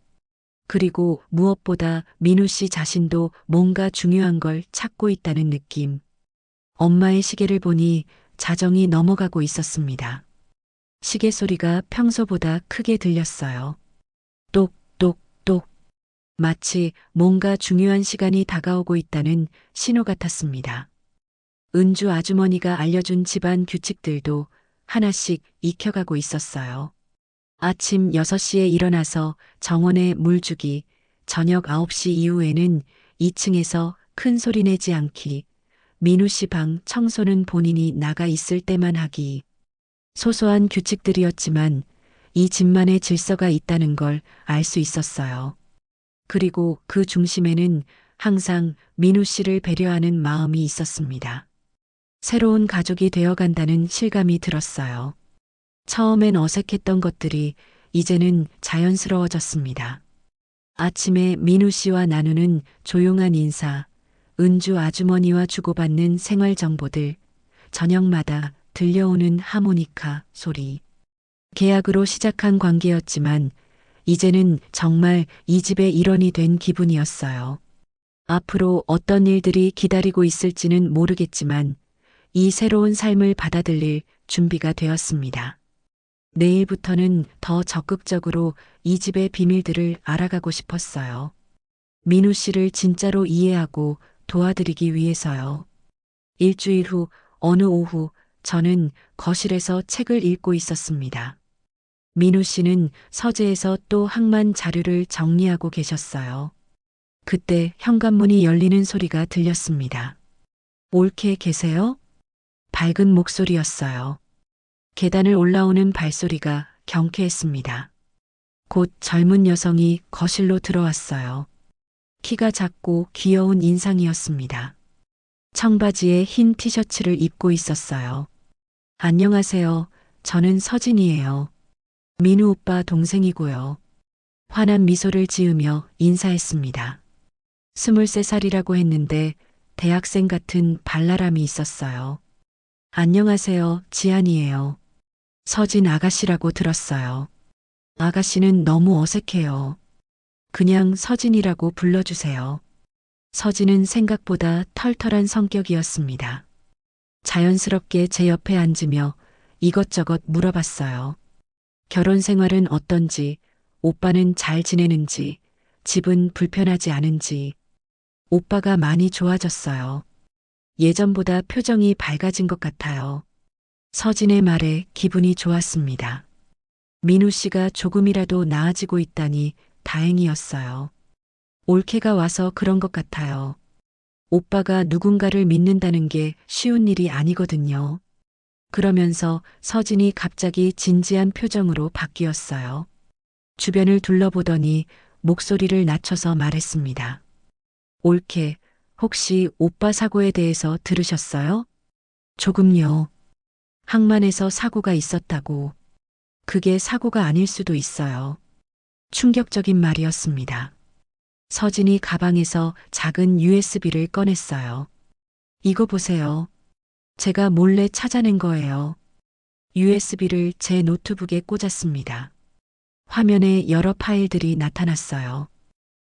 그리고 무엇보다 민우 씨 자신도 뭔가 중요한 걸 찾고 있다는 느낌. 엄마의 시계를 보니 자정이 넘어가고 있었습니다. 시계 소리가 평소보다 크게 들렸어요. 똑똑똑. 마치 뭔가 중요한 시간이 다가오고 있다는 신호 같았습니다. 은주 아주머니가 알려준 집안 규칙들도 하나씩 익혀가고 있었어요. 아침 6시에 일어나서 정원에 물 주기, 저녁 9시 이후에는 2층에서 큰 소리 내지 않기, 민우 씨 방 청소는 본인이 나가 있을 때만 하기. 소소한 규칙들이었지만 이 집만의 질서가 있다는 걸 알 수 있었어요. 그리고 그 중심에는 항상 민우 씨를 배려하는 마음이 있었습니다. 새로운 가족이 되어간다는 실감이 들었어요. 처음엔 어색했던 것들이 이제는 자연스러워졌습니다. 아침에 민우 씨와 나누는 조용한 인사, 은주 아주머니와 주고받는 생활 정보들, 저녁마다 들려오는 하모니카 소리. 계약으로 시작한 관계였지만 이제는 정말 이 집의 일원이 된 기분이었어요. 앞으로 어떤 일들이 기다리고 있을지는 모르겠지만 이 새로운 삶을 받아들일 준비가 되었습니다. 내일부터는 더 적극적으로 이 집의 비밀들을 알아가고 싶었어요. 민우 씨를 진짜로 이해하고 도와드리기 위해서요. 일주일 후 어느 오후 저는 거실에서 책을 읽고 있었습니다. 민우 씨는 서재에서 또 항만 자료를 정리하고 계셨어요. 그때 현관문이 열리는 소리가 들렸습니다. 옳게 계세요? 밝은 목소리였어요. 계단을 올라오는 발소리가 경쾌했습니다. 곧 젊은 여성이 거실로 들어왔어요. 키가 작고 귀여운 인상이었습니다. 청바지에 흰 티셔츠를 입고 있었어요. 안녕하세요. 저는 서진이에요. 민우 오빠 동생이고요. 환한 미소를 지으며 인사했습니다. 23살이라고 했는데 대학생 같은 발랄함이 있었어요. 안녕하세요. 지안이에요. 서진 아가씨라고 들었어요. 아가씨는 너무 어색해요. 그냥 서진이라고 불러주세요. 서진은 생각보다 털털한 성격이었습니다. 자연스럽게 제 옆에 앉으며 이것저것 물어봤어요. 결혼 생활은 어떤지, 오빠는 잘 지내는지, 집은 불편하지 않은지. 오빠가 많이 좋아졌어요. 예전보다 표정이 밝아진 것 같아요. 서진의 말에 기분이 좋았습니다. 민우 씨가 조금이라도 나아지고 있다니 다행이었어요. 올케가 와서 그런 것 같아요. 오빠가 누군가를 믿는다는 게 쉬운 일이 아니거든요. 그러면서 서진이 갑자기 진지한 표정으로 바뀌었어요. 주변을 둘러보더니 목소리를 낮춰서 말했습니다. 올케, 혹시 오빠 사고에 대해서 들으셨어요? 조금요. 항만에서 사고가 있었다고. 그게 사고가 아닐 수도 있어요. 충격적인 말이었습니다. 서진이 가방에서 작은 USB를 꺼냈어요. 이거 보세요. 제가 몰래 찾아낸 거예요. USB를 제 노트북에 꽂았습니다. 화면에 여러 파일들이 나타났어요.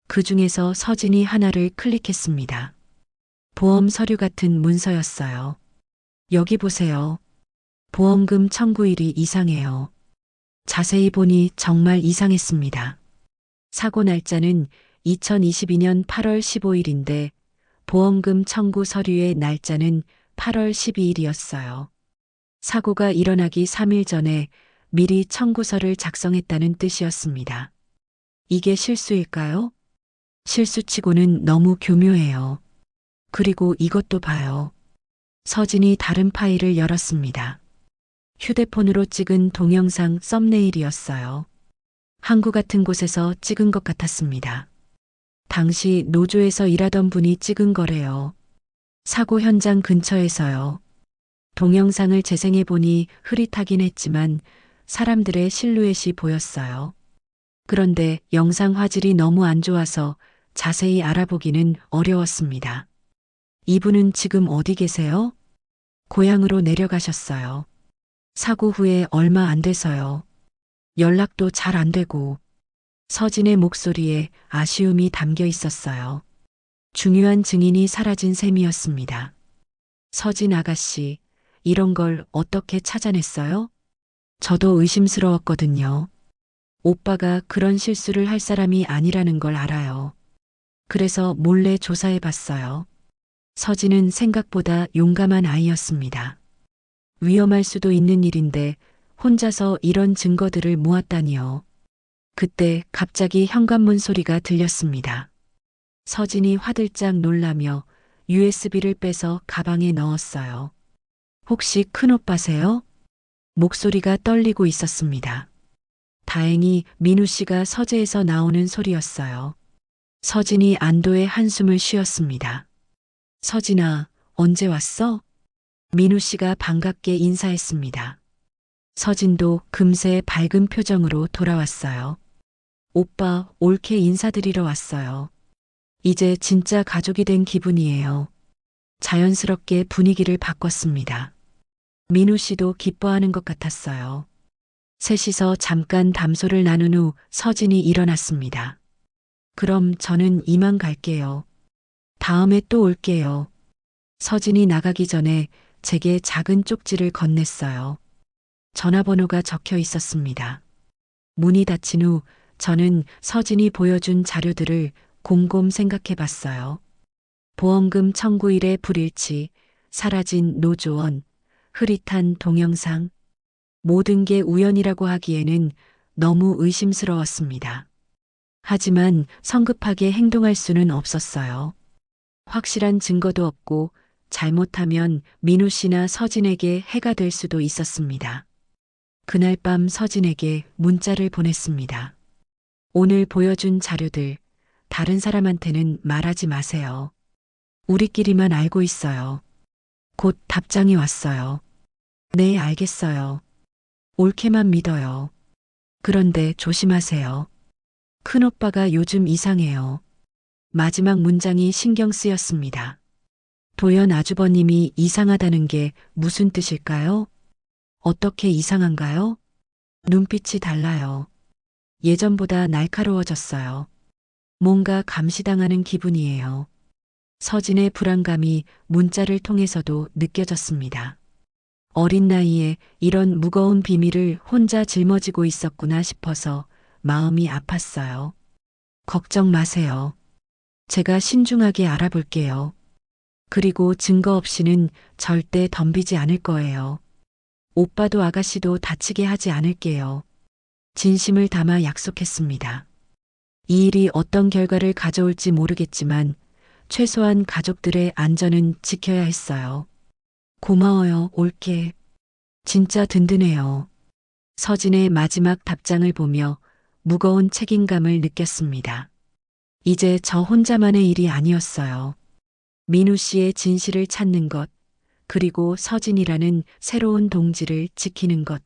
그 중에서 서진이 하나를 클릭했습니다. 보험 서류 같은 문서였어요. 여기 보세요. 보험금 청구일이 이상해요. 자세히 보니 정말 이상했습니다. 사고 날짜는 2022년 8월 15일인데 보험금 청구 서류의 날짜는 8월 12일이었어요. 사고가 일어나기 3일 전에 미리 청구서를 작성했다는 뜻이었습니다. 이게 실수일까요? 실수치고는 너무 교묘해요. 그리고 이것도 봐요. 서진이 다른 파일을 열었습니다. 휴대폰으로 찍은 동영상 썸네일이었어요. 항구 같은 곳에서 찍은 것 같았습니다. 당시 노조에서 일하던 분이 찍은 거래요. 사고 현장 근처에서요. 동영상을 재생해 보니 흐릿하긴 했지만 사람들의 실루엣이 보였어요. 그런데 영상 화질이 너무 안 좋아서 자세히 알아보기는 어려웠습니다. 이분은 지금 어디 계세요? 고향으로 내려가셨어요. 사고 후에 얼마 안 돼서요. 연락도 잘 안 되고 서진의 목소리에 아쉬움이 담겨 있었어요. 중요한 증인이 사라진 셈이었습니다. 서진 아가씨, 이런 걸 어떻게 찾아냈어요? 저도 의심스러웠거든요. 오빠가 그런 실수를 할 사람이 아니라는 걸 알아요. 그래서 몰래 조사해 봤어요. 서진은 생각보다 용감한 아이였습니다. 위험할 수도 있는 일인데 혼자서 이런 증거들을 모았다니요. 그때 갑자기 현관문 소리가 들렸습니다. 서진이 화들짝 놀라며 USB를 빼서 가방에 넣었어요. 혹시 큰오빠세요? 목소리가 떨리고 있었습니다. 다행히 민우 씨가 서재에서 나오는 소리였어요. 서진이 안도의 한숨을 쉬었습니다. 서진아, 언제 왔어? 민우 씨가 반갑게 인사했습니다. 서진도 금세 밝은 표정으로 돌아왔어요. 오빠, 옳게 인사드리러 왔어요. 이제 진짜 가족이 된 기분이에요. 자연스럽게 분위기를 바꿨습니다. 민우 씨도 기뻐하는 것 같았어요. 셋이서 잠깐 담소를 나눈 후 서진이 일어났습니다. 그럼 저는 이만 갈게요. 다음에 또 올게요. 서진이 나가기 전에 제게 작은 쪽지를 건넸어요. 전화번호가 적혀 있었습니다. 문이 닫힌 후 저는 서진이 보여준 자료들을 곰곰 생각해 봤어요. 보험금 청구일의 불일치, 사라진 노조원, 흐릿한 동영상, 모든 게 우연이라고 하기에는 너무 의심스러웠습니다. 하지만 성급하게 행동할 수는 없었어요. 확실한 증거도 없고 잘못하면 민우 씨나 서진에게 해가 될 수도 있었습니다. 그날 밤 서진에게 문자를 보냈습니다. 오늘 보여준 자료들, 다른 사람한테는 말하지 마세요. 우리끼리만 알고 있어요. 곧 답장이 왔어요. 네, 알겠어요. 옳게만 믿어요. 그런데 조심하세요. 큰오빠가 요즘 이상해요. 마지막 문장이 신경 쓰였습니다. 도연 아주버님이 이상하다는 게 무슨 뜻일까요? 어떻게 이상한가요? 눈빛이 달라요. 예전보다 날카로워졌어요. 뭔가 감시당하는 기분이에요. 서진의 불안감이 문자를 통해서도 느껴졌습니다. 어린 나이에 이런 무거운 비밀을 혼자 짊어지고 있었구나 싶어서 마음이 아팠어요. 걱정 마세요. 제가 신중하게 알아볼게요. 그리고 증거 없이는 절대 덤비지 않을 거예요. 오빠도 아가씨도 다치게 하지 않을게요. 진심을 담아 약속했습니다. 이 일이 어떤 결과를 가져올지 모르겠지만 최소한 가족들의 안전은 지켜야 했어요. 고마워요, 올케. 진짜 든든해요. 서진의 마지막 답장을 보며 무거운 책임감을 느꼈습니다. 이제 저 혼자만의 일이 아니었어요. 민우 씨의 진실을 찾는 것, 그리고 서진이라는 새로운 동지를 지키는 것.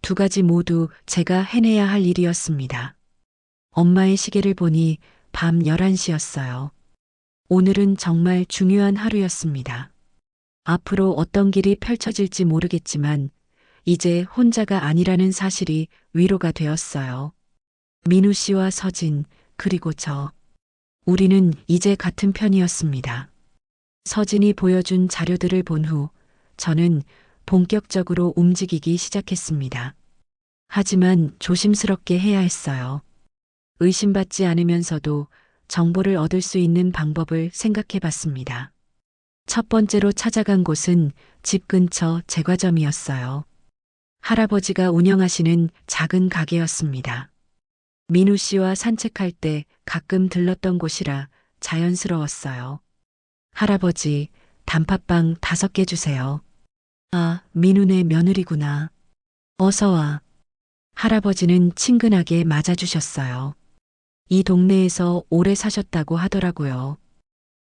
두 가지 모두 제가 해내야 할 일이었습니다. 엄마의 시계를 보니 밤 11시였어요. 오늘은 정말 중요한 하루였습니다. 앞으로 어떤 길이 펼쳐질지 모르겠지만 이제 혼자가 아니라는 사실이 위로가 되었어요. 민우 씨와 서진, 그리고 저. 우리는 이제 같은 편이었습니다. 서진이 보여준 자료들을 본 후 저는 본격적으로 움직이기 시작했습니다. 하지만 조심스럽게 해야 했어요. 의심받지 않으면서도 정보를 얻을 수 있는 방법을 생각해 봤습니다. 첫 번째로 찾아간 곳은 집 근처 제과점이었어요. 할아버지가 운영하시는 작은 가게였습니다. 민우 씨와 산책할 때 가끔 들렀던 곳이라 자연스러웠어요. 할아버지, 단팥빵 5개 주세요. 아, 민우네 며느리구나. 어서 와. 할아버지는 친근하게 맞아주셨어요. 이 동네에서 오래 사셨다고 하더라고요.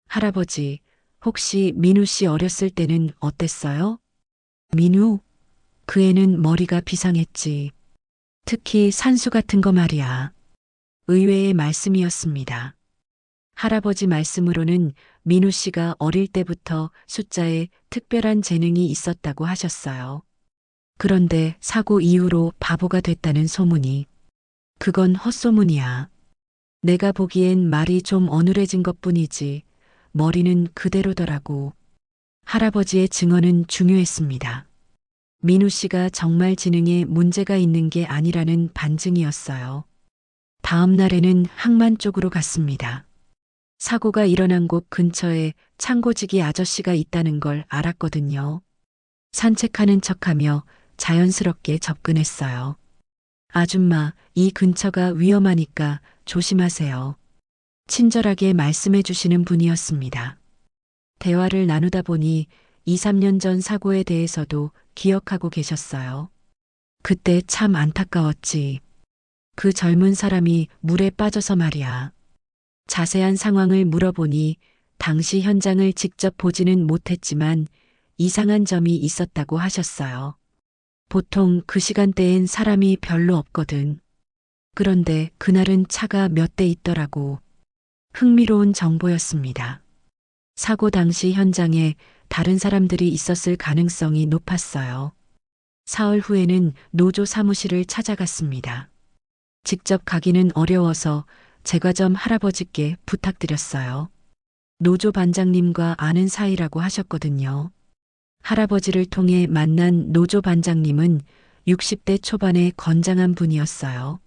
할아버지, 혹시 민우 씨 어렸을 때는 어땠어요? 민우? 그 애는 머리가 비상했지. 특히 산수 같은 거 말이야. 의외의 말씀이었습니다. 할아버지 말씀으로는 민우 씨가 어릴 때부터 숫자에 특별한 재능이 있었다고 하셨어요. 그런데 사고 이후로 바보가 됐다는 소문이. 그건 헛소문이야. 내가 보기엔 말이 좀 어눌해진 것뿐이지 머리는 그대로더라고. 할아버지의 증언은 중요했습니다. 민우 씨가 정말 지능에 문제가 있는 게 아니라는 반증이었어요. 다음 날에는 항만 쪽으로 갔습니다. 사고가 일어난 곳 근처에 창고지기 아저씨가 있다는 걸 알았거든요. 산책하는 척하며 자연스럽게 접근했어요. 아줌마, 이 근처가 위험하니까 조심하세요. 친절하게 말씀해 주시는 분이었습니다. 대화를 나누다 보니 2, 3년 전 사고에 대해서도 기억하고 계셨어요. 그때 참 안타까웠지. 그 젊은 사람이 물에 빠져서 말이야. 자세한 상황을 물어보니 당시 현장을 직접 보지는 못했지만 이상한 점이 있었다고 하셨어요. 보통 그 시간대엔 사람이 별로 없거든. 그런데 그날은 차가 몇 대 있더라고. 흥미로운 정보였습니다. 사고 당시 현장에 다른 사람들이 있었을 가능성이 높았어요. 사흘 후에는 노조 사무실을 찾아갔습니다. 직접 가기는 어려워서 제과점 할아버지께 부탁드렸어요. 노조 반장님과 아는 사이라고 하셨거든요. 할아버지를 통해 만난 노조 반장님은 60대 초반의 건장한 분이었어요.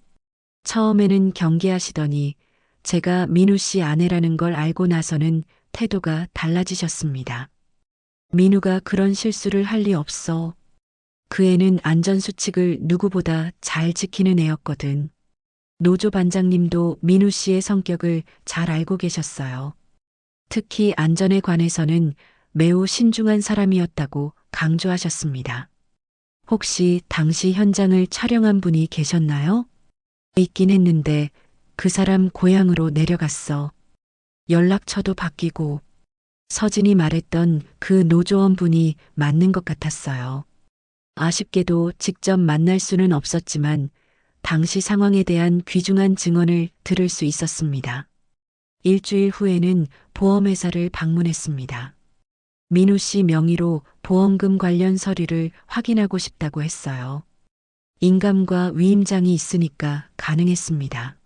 처음에는 경계하시더니 제가 민우 씨 아내라는 걸 알고 나서는 태도가 달라지셨습니다. 민우가 그런 실수를 할 리 없어. 그 애는 안전수칙을 누구보다 잘 지키는 애였거든. 노조 반장님도 민우 씨의 성격을 잘 알고 계셨어요. 특히 안전에 관해서는 매우 신중한 사람이었다고 강조하셨습니다. 혹시 당시 현장을 촬영한 분이 계셨나요? 있긴 했는데 그 사람 고향으로 내려갔어. 연락처도 바뀌고 서진이 말했던 그 노조원 분이 맞는 것 같았어요. 아쉽게도 직접 만날 수는 없었지만 당시 상황에 대한 귀중한 증언을 들을 수 있었습니다. 일주일 후에는 보험회사를 방문했습니다. 민우 씨 명의로 보험금 관련 서류를 확인하고 싶다고 했어요. 인감과 위임장이 있으니까 가능했습니다.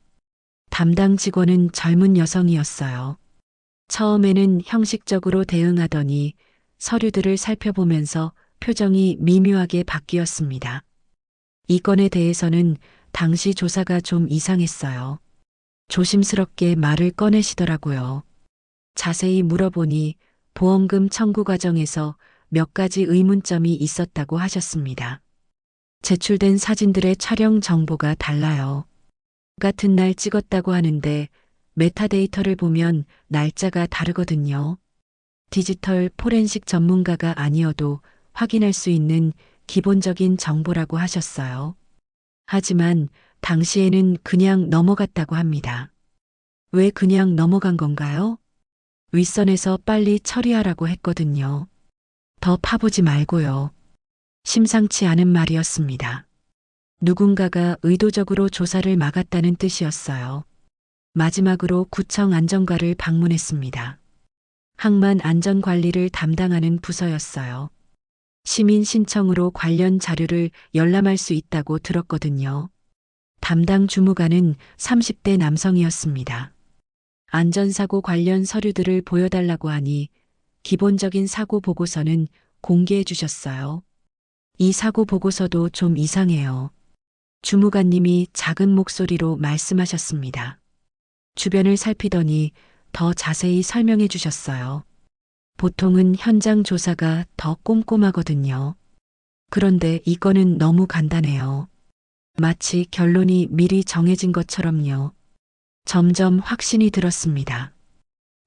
담당 직원은 젊은 여성이었어요. 처음에는 형식적으로 대응하더니 서류들을 살펴보면서 표정이 미묘하게 바뀌었습니다. 이 건에 대해서는 당시 조사가 좀 이상했어요. 조심스럽게 말을 꺼내시더라고요. 자세히 물어보니 보험금 청구 과정에서 몇 가지 의문점이 있었다고 하셨습니다. 제출된 사진들의 촬영 정보가 달라요. 같은 날 찍었다고 하는데 메타데이터를 보면 날짜가 다르거든요. 디지털 포렌식 전문가가 아니어도 확인할 수 있는 기본적인 정보라고 하셨어요. 하지만 당시에는 그냥 넘어갔다고 합니다. 왜 그냥 넘어간 건가요? 윗선에서 빨리 처리하라고 했거든요. 더 파보지 말고요. 심상치 않은 말이었습니다. 누군가가 의도적으로 조사를 막았다는 뜻이었어요. 마지막으로 구청 안전과를 방문했습니다. 항만 안전관리를 담당하는 부서였어요. 시민 신청으로 관련 자료를 열람할 수 있다고 들었거든요. 담당 주무관은 30대 남성이었습니다. 안전사고 관련 서류들을 보여달라고 하니 기본적인 사고 보고서는 공개해 주셨어요. 이 사고 보고서도 좀 이상해요. 주무관님이 작은 목소리로 말씀하셨습니다. 주변을 살피더니 더 자세히 설명해 주셨어요. 보통은 현장 조사가 더 꼼꼼하거든요. 그런데 이거는 너무 간단해요. 마치 결론이 미리 정해진 것처럼요. 점점 확신이 들었습니다.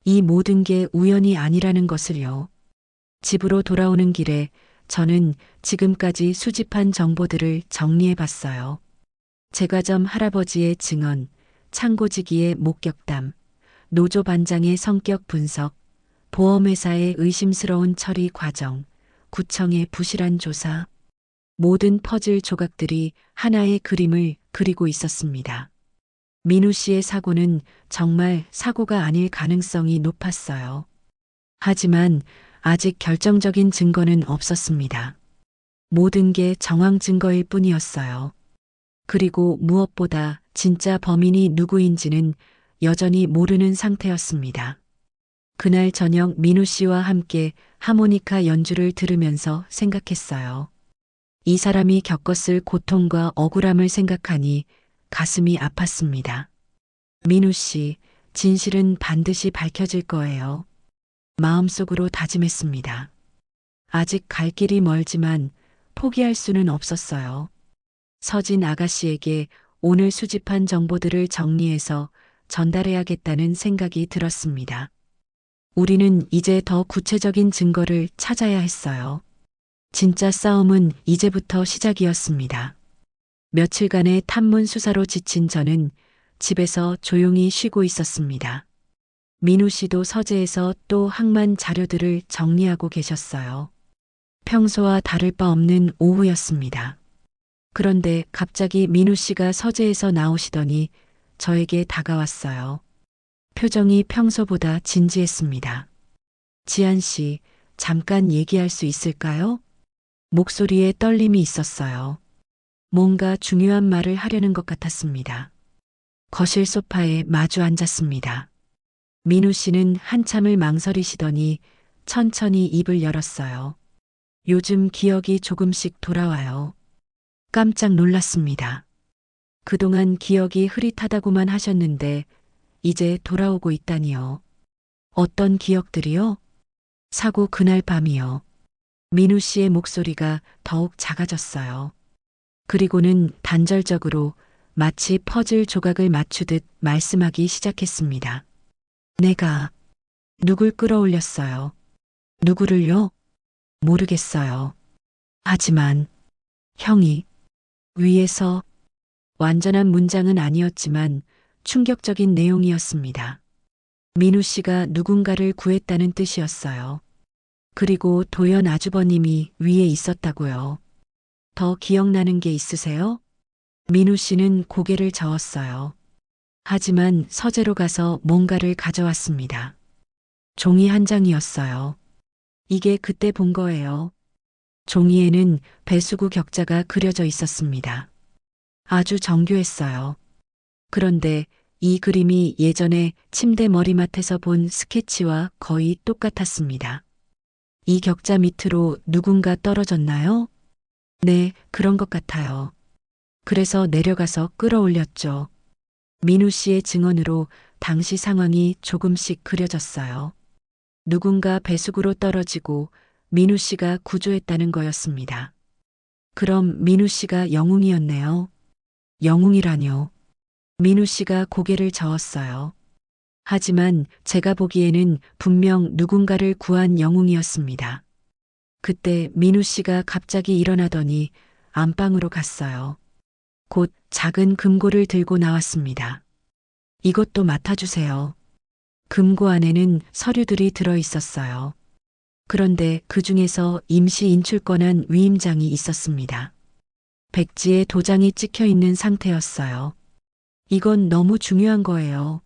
이 모든 게 우연이 아니라는 것을요. 집으로 돌아오는 길에 저는 지금까지 수집한 정보들을 정리해 봤어요. 제과점 할아버지의 증언, 창고지기의 목격담, 노조 반장의 성격 분석, 보험회사의 의심스러운 처리 과정, 구청의 부실한 조사, 모든 퍼즐 조각들이 하나의 그림을 그리고 있었습니다. 민우 씨의 사고는 정말 사고가 아닐 가능성이 높았어요. 하지만 아직 결정적인 증거는 없었습니다. 모든 게 정황 증거일 뿐이었어요. 그리고 무엇보다 진짜 범인이 누구인지는 여전히 모르는 상태였습니다. 그날 저녁 민우 씨와 함께 하모니카 연주를 들으면서 생각했어요. 이 사람이 겪었을 고통과 억울함을 생각하니 가슴이 아팠습니다. 민우 씨, 진실은 반드시 밝혀질 거예요. 마음속으로 다짐했습니다. 아직 갈 길이 멀지만 포기할 수는 없었어요. 서진 아가씨에게 오늘 수집한 정보들을 정리해서 전달해야겠다는 생각이 들었습니다. 우리는 이제 더 구체적인 증거를 찾아야 했어요. 진짜 싸움은 이제부터 시작이었습니다. 며칠간의 탐문 수사로 지친 저는 집에서 조용히 쉬고 있었습니다. 민우 씨도 서재에서 또 항만 자료들을 정리하고 계셨어요. 평소와 다를 바 없는 오후였습니다. 그런데 갑자기 민우 씨가 서재에서 나오시더니 저에게 다가왔어요. 표정이 평소보다 진지했습니다. 지한 씨, 잠깐 얘기할 수 있을까요? 목소리에 떨림이 있었어요. 뭔가 중요한 말을 하려는 것 같았습니다. 거실 소파에 마주 앉았습니다. 민우 씨는 한참을 망설이시더니 천천히 입을 열었어요. 요즘 기억이 조금씩 돌아와요. 깜짝 놀랐습니다. 그동안 기억이 흐릿하다고만 하셨는데 이제 돌아오고 있다니요. 어떤 기억들이요? 사고 그날 밤이요. 민우 씨의 목소리가 더욱 작아졌어요. 그리고는 단절적으로 마치 퍼즐 조각을 맞추듯 말씀하기 시작했습니다. 내가 누굴 끌어올렸어요. 누구를요? 모르겠어요. 하지만 형이 위에서 완전한 문장은 아니었지만 충격적인 내용이었습니다. 민우 씨가 누군가를 구했다는 뜻이었어요. 그리고 도연 아주버님이 위에 있었다고요. 더 기억나는 게 있으세요? 민우 씨는 고개를 저었어요. 하지만 서재로 가서 뭔가를 가져왔습니다. 종이 한 장이었어요. 이게 그때 본 거예요. 종이에는 배수구 격자가 그려져 있었습니다. 아주 정교했어요. 그런데 이 그림이 예전에 침대 머리맡에서 본 스케치와 거의 똑같았습니다. 이 격자 밑으로 누군가 떨어졌나요? 네, 그런 것 같아요. 그래서 내려가서 끌어올렸죠. 민우 씨의 증언으로 당시 상황이 조금씩 그려졌어요. 누군가 배수구로 떨어지고 민우 씨가 구조했다는 거였습니다. 그럼 민우 씨가 영웅이었네요. 영웅이라뇨. 민우 씨가 고개를 저었어요. 하지만 제가 보기에는 분명 누군가를 구한 영웅이었습니다. 그때 민우 씨가 갑자기 일어나더니 안방으로 갔어요. 곧 작은 금고를 들고 나왔습니다. 이것도 맡아주세요. 금고 안에는 서류들이 들어 있었어요. 그런데 그 중에서 임시 인출권한 위임장이 있었습니다. 백지에 도장이 찍혀 있는 상태였어요. 이건 너무 중요한 거예요.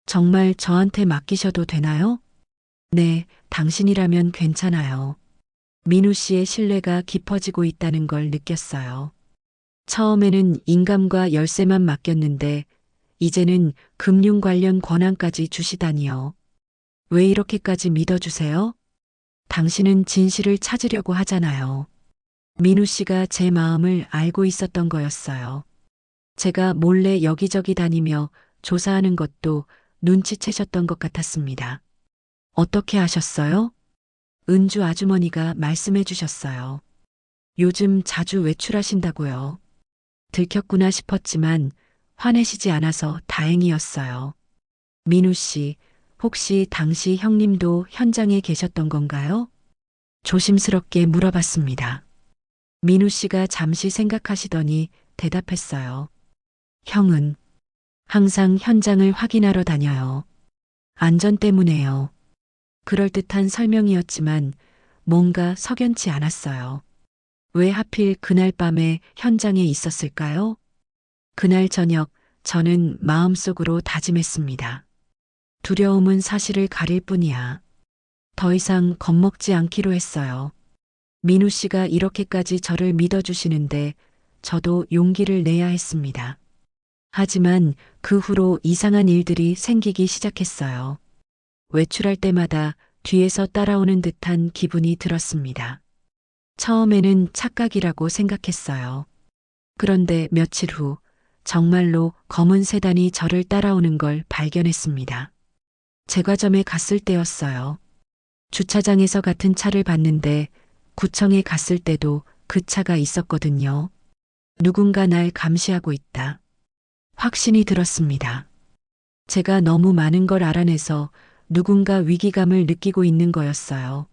정말 저한테 맡기셔도 되나요? 네, 당신이라면 괜찮아요. 민우 씨의 신뢰가 깊어지고 있다는 걸 느꼈어요. 처음에는 인감과 열쇠만 맡겼는데 이제는 금융 관련 권한까지 주시다니요. 왜 이렇게까지 믿어주세요? 당신은 진실을 찾으려고 하잖아요. 민우 씨가 제 마음을 알고 있었던 거였어요. 제가 몰래 여기저기 다니며 조사하는 것도 눈치채셨던 것 같았습니다. 어떻게 아셨어요? 은주 아주머니가 말씀해 주셨어요. 요즘 자주 외출하신다고요. 들켰구나 싶었지만 화내시지 않아서 다행이었어요. 민우 씨, 혹시 당시 형님도 현장에 계셨던 건가요? 조심스럽게 물어봤습니다. 민우 씨가 잠시 생각하시더니 대답했어요. 형은 항상 현장을 확인하러 다녀요. 안전 때문에요. 그럴듯한 설명이었지만 뭔가 석연치 않았어요. 왜 하필 그날 밤에 현장에 있었을까요? 그날 저녁 저는 마음속으로 다짐했습니다. 두려움은 사실을 가릴 뿐이야. 더 이상 겁먹지 않기로 했어요. 민우 씨가 이렇게까지 저를 믿어주시는데 저도 용기를 내야 했습니다. 하지만 그 후로 이상한 일들이 생기기 시작했어요. 외출할 때마다 뒤에서 따라오는 듯한 기분이 들었습니다. 처음에는 착각이라고 생각했어요. 그런데 며칠 후 정말로 검은 세단이 저를 따라오는 걸 발견했습니다. 제과점에 갔을 때였어요. 주차장에서 같은 차를 봤는데 구청에 갔을 때도 그 차가 있었거든요. 누군가 날 감시하고 있다. 확신이 들었습니다. 제가 너무 많은 걸 알아내서 누군가 위기감을 느끼고 있는 거였어요.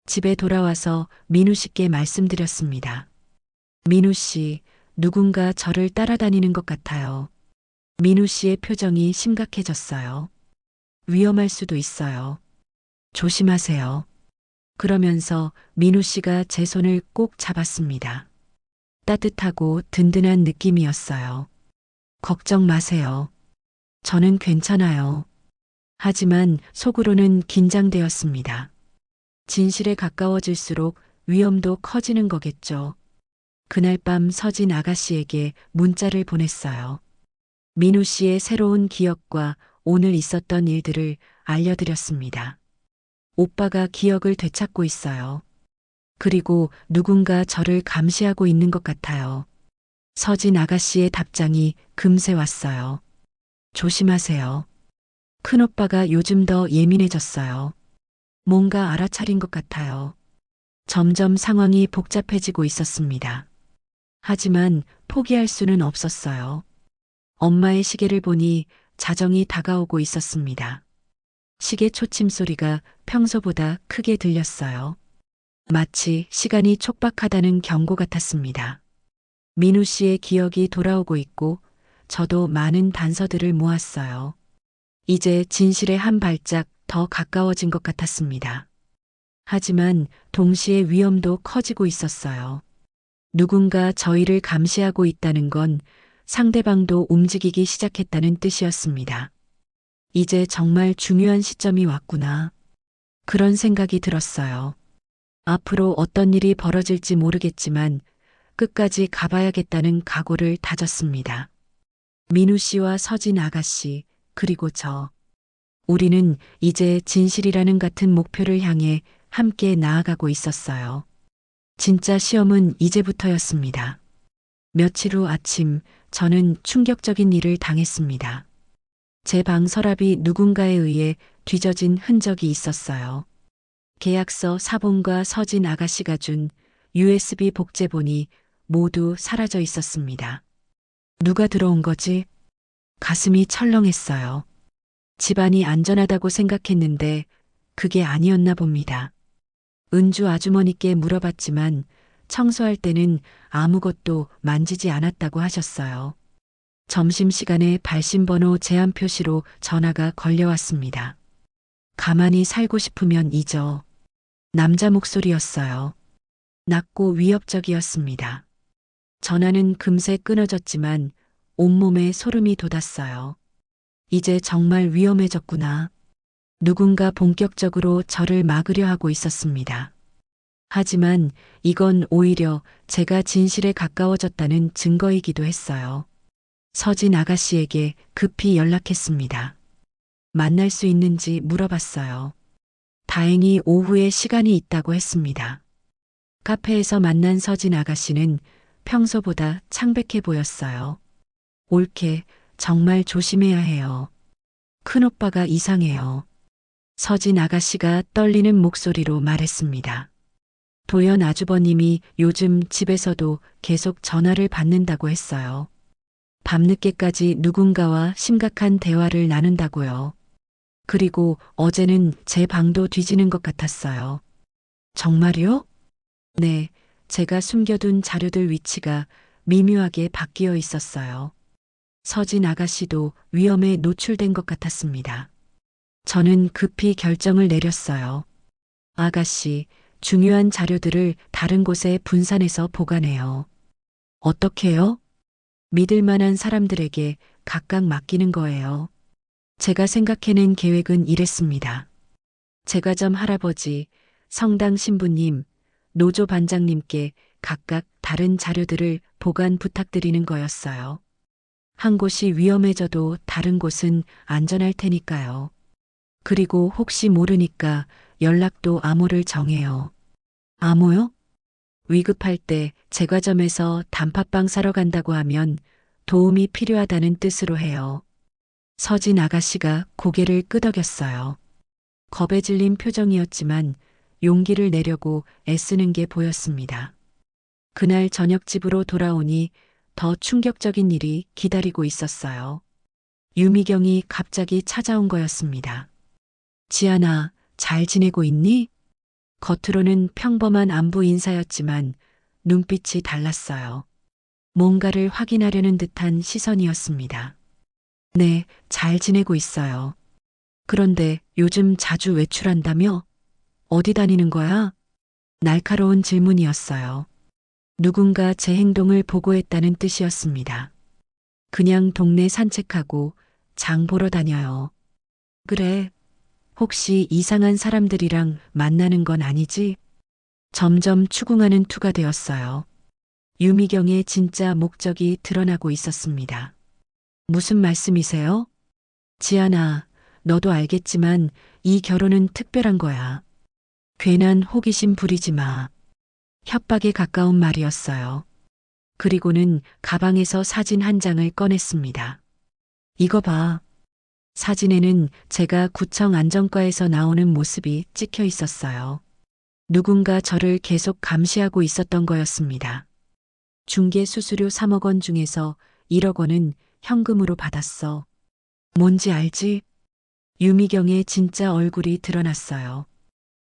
집에 돌아와서 민우 씨께 말씀드렸습니다. 민우 씨, 누군가 저를 따라다니는 것 같아요. 민우 씨의 표정이 심각해졌어요. 위험할 수도 있어요. 조심하세요. 그러면서 민우 씨가 제 손을 꼭 잡았습니다. 따뜻하고 든든한 느낌이었어요. 걱정 마세요. 저는 괜찮아요. 하지만 속으로는 긴장되었습니다. 진실에 가까워질수록 위험도 커지는 거겠죠. 그날 밤 서진 아가씨에게 문자를 보냈어요. 민우 씨의 새로운 기억과 오늘 있었던 일들을 알려드렸습니다. 오빠가 기억을 되찾고 있어요. 그리고 누군가 저를 감시하고 있는 것 같아요. 서진 아가씨의 답장이 금세 왔어요. 조심하세요. 큰오빠가 요즘 더 예민해졌어요. 뭔가 알아차린 것 같아요. 점점 상황이 복잡해지고 있었습니다. 하지만 포기할 수는 없었어요. 엄마의 시계를 보니 자정이 다가오고 있었습니다. 시계 초침 소리가 평소보다 크게 들렸어요. 마치 시간이 촉박하다는 경고 같았습니다. 민우 씨의 기억이 돌아오고 있고 저도 많은 단서들을 모았어요. 이제 진실에 한 발짝 더 가까워진 것 같았습니다. 하지만 동시에 위험도 커지고 있었어요. 누군가 저희를 감시하고 있다는 건 상대방도 움직이기 시작했다는 뜻이었습니다. 이제 정말 중요한 시점이 왔구나. 그런 생각이 들었어요. 앞으로 어떤 일이 벌어질지 모르겠지만 끝까지 가봐야겠다는 각오를 다졌습니다. 민우 씨와 서진 아가씨, 그리고 저. 우리는 이제 진실이라는 같은 목표를 향해 함께 나아가고 있었어요. 진짜 시험은 이제부터였습니다. 며칠 후 아침, 저는 충격적인 일을 당했습니다. 제 방 서랍이 누군가에 의해 뒤져진 흔적이 있었어요. 계약서 사본과 서진 아가씨가 준 USB 복제본이 모두 사라져 있었습니다. 누가 들어온 거지? 가슴이 철렁했어요. 집안이 안전하다고 생각했는데 그게 아니었나 봅니다. 은주 아주머니께 물어봤지만 청소할 때는 아무것도 만지지 않았다고 하셨어요. 점심시간에 발신번호 제한 표시로 전화가 걸려왔습니다. 가만히 살고 싶으면 잊어. 남자 목소리였어요. 낮고 위협적이었습니다. 전화는 금세 끊어졌지만 온몸에 소름이 돋았어요. 이제 정말 위험해졌구나. 누군가 본격적으로 저를 막으려 하고 있었습니다. 하지만 이건 오히려 제가 진실에 가까워졌다는 증거이기도 했어요. 서진 아가씨에게 급히 연락했습니다. 만날 수 있는지 물어봤어요. 다행히 오후에 시간이 있다고 했습니다. 카페에서 만난 서진 아가씨는 평소보다 창백해 보였어요. 올케, 정말 조심해야 해요. 큰오빠가 이상해요. 서진 아가씨가 떨리는 목소리로 말했습니다. 도연 아주버님이 요즘 집에서도 계속 전화를 받는다고 했어요. 밤늦게까지 누군가와 심각한 대화를 나눈다고요. 그리고 어제는 제 방도 뒤지는 것 같았어요. 정말요? 네, 제가 숨겨둔 자료들 위치가 미묘하게 바뀌어 있었어요. 서진 아가씨도 위험에 노출된 것 같았습니다. 저는 급히 결정을 내렸어요. 아가씨, 중요한 자료들을 다른 곳에 분산해서 보관해요. 어떻게요? 믿을 만한 사람들에게 각각 맡기는 거예요. 제가 생각해낸 계획은 이랬습니다. 제과점 할아버지, 성당 신부님, 노조 반장님께 각각 다른 자료들을 보관 부탁드리는 거였어요. 한 곳이 위험해져도 다른 곳은 안전할 테니까요. 그리고 혹시 모르니까 연락도 암호를 정해요. 암호요? 위급할 때 제과점에서 단팥빵 사러 간다고 하면 도움이 필요하다는 뜻으로 해요. 서진 아가씨가 고개를 끄덕였어요. 겁에 질린 표정이었지만 용기를 내려고 애쓰는 게 보였습니다. 그날 저녁 집으로 돌아오니 더 충격적인 일이 기다리고 있었어요. 유미경이 갑자기 찾아온 거였습니다. 지안아, 잘 지내고 있니? 겉으로는 평범한 안부 인사였지만 눈빛이 달랐어요. 뭔가를 확인하려는 듯한 시선이었습니다. 네, 잘 지내고 있어요. 그런데 요즘 자주 외출한다며? 어디 다니는 거야? 날카로운 질문이었어요. 누군가 제 행동을 보고했다는 뜻이었습니다. 그냥 동네 산책하고 장 보러 다녀요. 그래. 혹시 이상한 사람들이랑 만나는 건 아니지? 점점 추궁하는 투가 되었어요. 유미경의 진짜 목적이 드러나고 있었습니다. 무슨 말씀이세요? 지안아, 너도 알겠지만 이 결혼은 특별한 거야. 괜한 호기심 부리지 마. 협박에 가까운 말이었어요. 그리고는 가방에서 사진 한 장을 꺼냈습니다. 이거 봐. 사진에는 제가 구청 안전과에서 나오는 모습이 찍혀 있었어요. 누군가 저를 계속 감시하고 있었던 거였습니다. 중개 수수료 3억 원 중에서 1억 원은 현금으로 받았어. 뭔지 알지? 유미경의 진짜 얼굴이 드러났어요.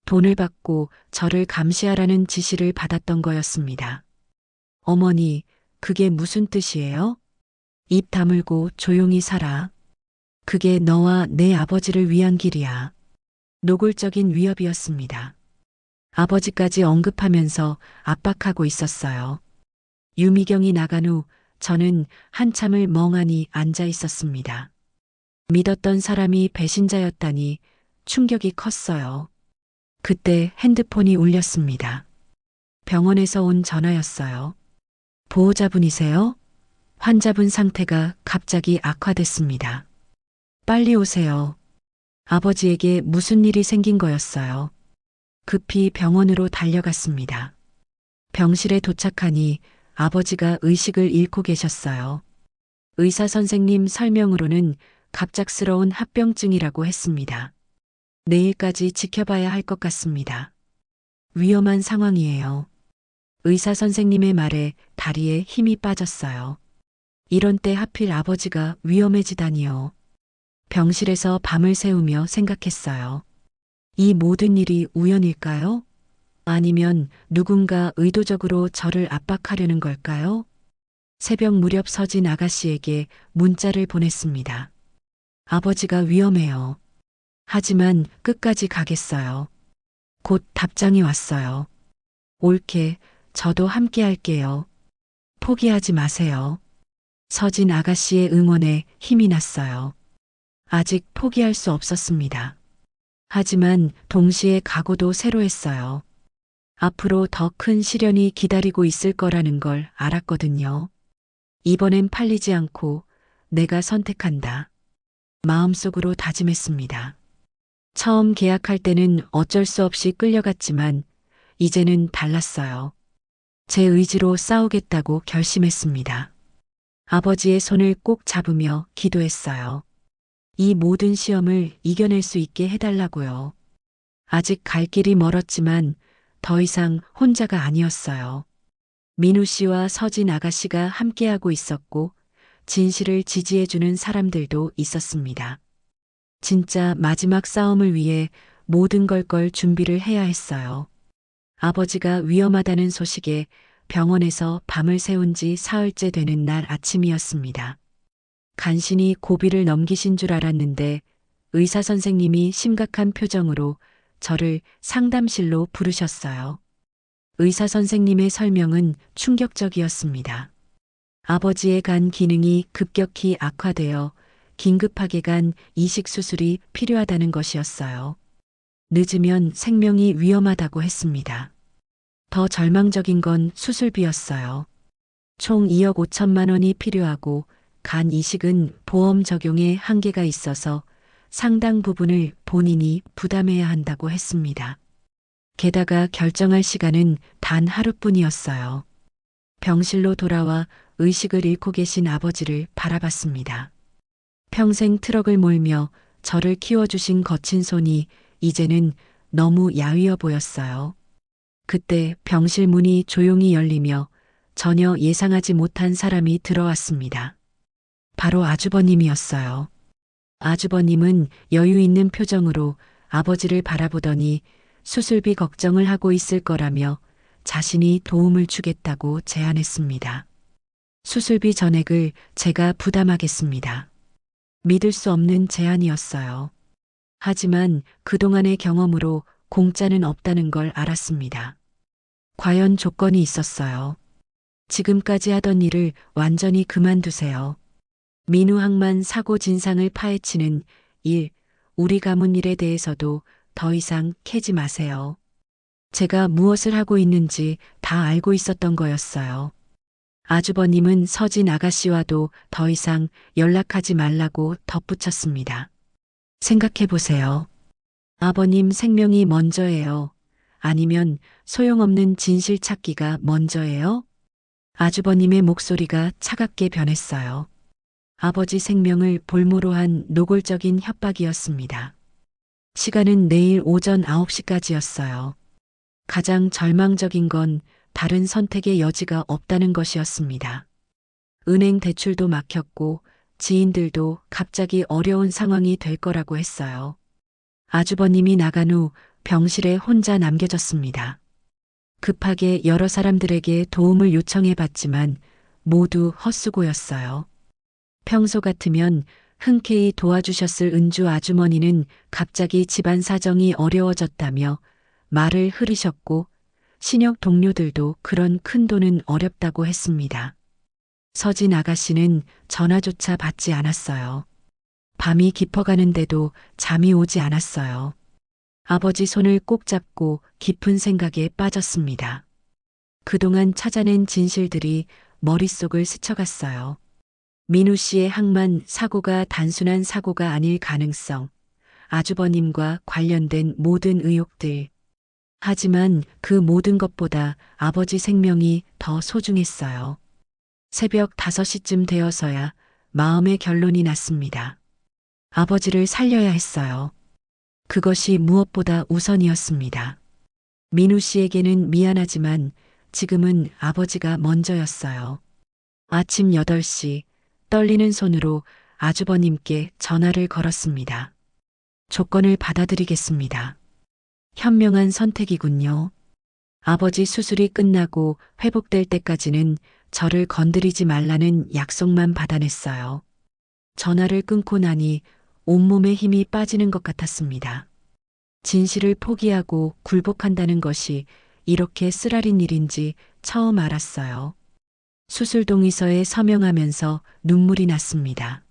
돈을 받고 저를 감시하라는 지시를 받았던 거였습니다. 어머니, 그게 무슨 뜻이에요? 입 다물고 조용히 살아. 그게 너와 내 아버지를 위한 길이야. 노골적인 위협이었습니다. 아버지까지 언급하면서 압박하고 있었어요. 유미경이 나간 후 저는 한참을 멍하니 앉아 있었습니다. 믿었던 사람이 배신자였다니 충격이 컸어요. 그때 핸드폰이 울렸습니다. 병원에서 온 전화였어요. 보호자분이세요? 환자분 상태가 갑자기 악화됐습니다. 빨리 오세요. 아버지에게 무슨 일이 생긴 거였어요. 급히 병원으로 달려갔습니다. 병실에 도착하니 아버지가 의식을 잃고 계셨어요. 의사 선생님 설명으로는 갑작스러운 합병증이라고 했습니다. 내일까지 지켜봐야 할 것 같습니다. 위험한 상황이에요. 의사 선생님의 말에 다리에 힘이 빠졌어요. 이런 때 하필 아버지가 위험해지다니요. 병실에서 밤을 새우며 생각했어요. 이 모든 일이 우연일까요? 아니면 누군가 의도적으로 저를 압박하려는 걸까요? 새벽 무렵 서진 아가씨에게 문자를 보냈습니다. 아버지가 위험해요. 하지만 끝까지 가겠어요. 곧 답장이 왔어요. 옳게, 저도 함께 할게요. 포기하지 마세요. 서진 아가씨의 응원에 힘이 났어요. 아직 포기할 수 없었습니다. 하지만 동시에 각오도 새로했어요. 앞으로 더 큰 시련이 기다리고 있을 거라는 걸 알았거든요. 이번엔 팔리지 않고 내가 선택한다. 마음속으로 다짐했습니다. 처음 계약할 때는 어쩔 수 없이 끌려갔지만 이제는 달랐어요. 제 의지로 싸우겠다고 결심했습니다. 아버지의 손을 꼭 잡으며 기도했어요. 이 모든 시험을 이겨낼 수 있게 해달라고요. 아직 갈 길이 멀었지만 더 이상 혼자가 아니었어요. 민우 씨와 서진 아가씨가 함께하고 있었고 진실을 지지해주는 사람들도 있었습니다. 진짜 마지막 싸움을 위해 모든 걸 준비를 해야 했어요. 아버지가 위험하다는 소식에 병원에서 밤을 새운 지 사흘째 되는 날 아침이었습니다. 간신히 고비를 넘기신 줄 알았는데 의사 선생님이 심각한 표정으로 저를 상담실로 부르셨어요. 의사 선생님의 설명은 충격적이었습니다. 아버지의 간 기능이 급격히 악화되어 긴급하게 간 이식 수술이 필요하다는 것이었어요. 늦으면 생명이 위험하다고 했습니다. 더 절망적인 건 수술비였어요. 총 2억 5천만 원이 필요하고 간 이식은 보험 적용에 한계가 있어서 상당 부분을 본인이 부담해야 한다고 했습니다. 게다가 결정할 시간은 단 하루뿐이었어요. 병실로 돌아와 의식을 잃고 계신 아버지를 바라봤습니다. 평생 트럭을 몰며 저를 키워주신 거친 손이 이제는 너무 야위어 보였어요. 그때 병실 문이 조용히 열리며 전혀 예상하지 못한 사람이 들어왔습니다. 바로 아주버님이었어요. 아주버님은 여유 있는 표정으로 아버지를 바라보더니 수술비 걱정을 하고 있을 거라며 자신이 도움을 주겠다고 제안했습니다. 수술비 전액을 제가 부담하겠습니다. 믿을 수 없는 제안이었어요. 하지만 그동안의 경험으로 공짜는 없다는 걸 알았습니다. 과연 조건이 있었어요. 지금까지 하던 일을 완전히 그만두세요. 민우항만 사고 진상을 파헤치는 일, 우리 가문 일에 대해서도 더 이상 캐지 마세요. 제가 무엇을 하고 있는지 다 알고 있었던 거였어요. 아주버님은 서진 아가씨와도 더 이상 연락하지 말라고 덧붙였습니다. 생각해 보세요. 아버님 생명이 먼저예요. 아니면 소용없는 진실 찾기가 먼저예요? 아주버님의 목소리가 차갑게 변했어요. 아버지 생명을 볼모로 한 노골적인 협박이었습니다. 시간은 내일 오전 9시까지였어요. 가장 절망적인 건 다른 선택의 여지가 없다는 것이었습니다. 은행 대출도 막혔고 지인들도 갑자기 어려운 상황이 될 거라고 했어요. 아주버님이 나간 후 병실에 혼자 남겨졌습니다. 급하게 여러 사람들에게 도움을 요청해 봤지만 모두 헛수고였어요. 평소 같으면 흔쾌히 도와주셨을 은주 아주머니는 갑자기 집안 사정이 어려워졌다며 말을 흐리셨고 신역 동료들도 그런 큰 돈은 어렵다고 했습니다. 서진 아가씨는 전화조차 받지 않았어요. 밤이 깊어가는데도 잠이 오지 않았어요. 아버지 손을 꼭 잡고 깊은 생각에 빠졌습니다. 그동안 찾아낸 진실들이 머릿속을 스쳐갔어요. 민우 씨의 항만 사고가 단순한 사고가 아닐 가능성, 아주버님과 관련된 모든 의혹들. 하지만 그 모든 것보다 아버지 생명이 더 소중했어요. 새벽 5시쯤 되어서야 마음의 결론이 났습니다. 아버지를 살려야 했어요. 그것이 무엇보다 우선이었습니다. 민우 씨에게는 미안하지만 지금은 아버지가 먼저였어요. 아침 8시 떨리는 손으로 아주버님께 전화를 걸었습니다. 조건을 받아들이겠습니다. 현명한 선택이군요. 아버지 수술이 끝나고 회복될 때까지는 저를 건드리지 말라는 약속만 받아냈어요. 전화를 끊고 나니 온몸에 힘이 빠지는 것 같았습니다. 진실을 포기하고 굴복한다는 것이 이렇게 쓰라린 일인지 처음 알았어요. 수술 동의서에 서명하면서 눈물이 났습니다.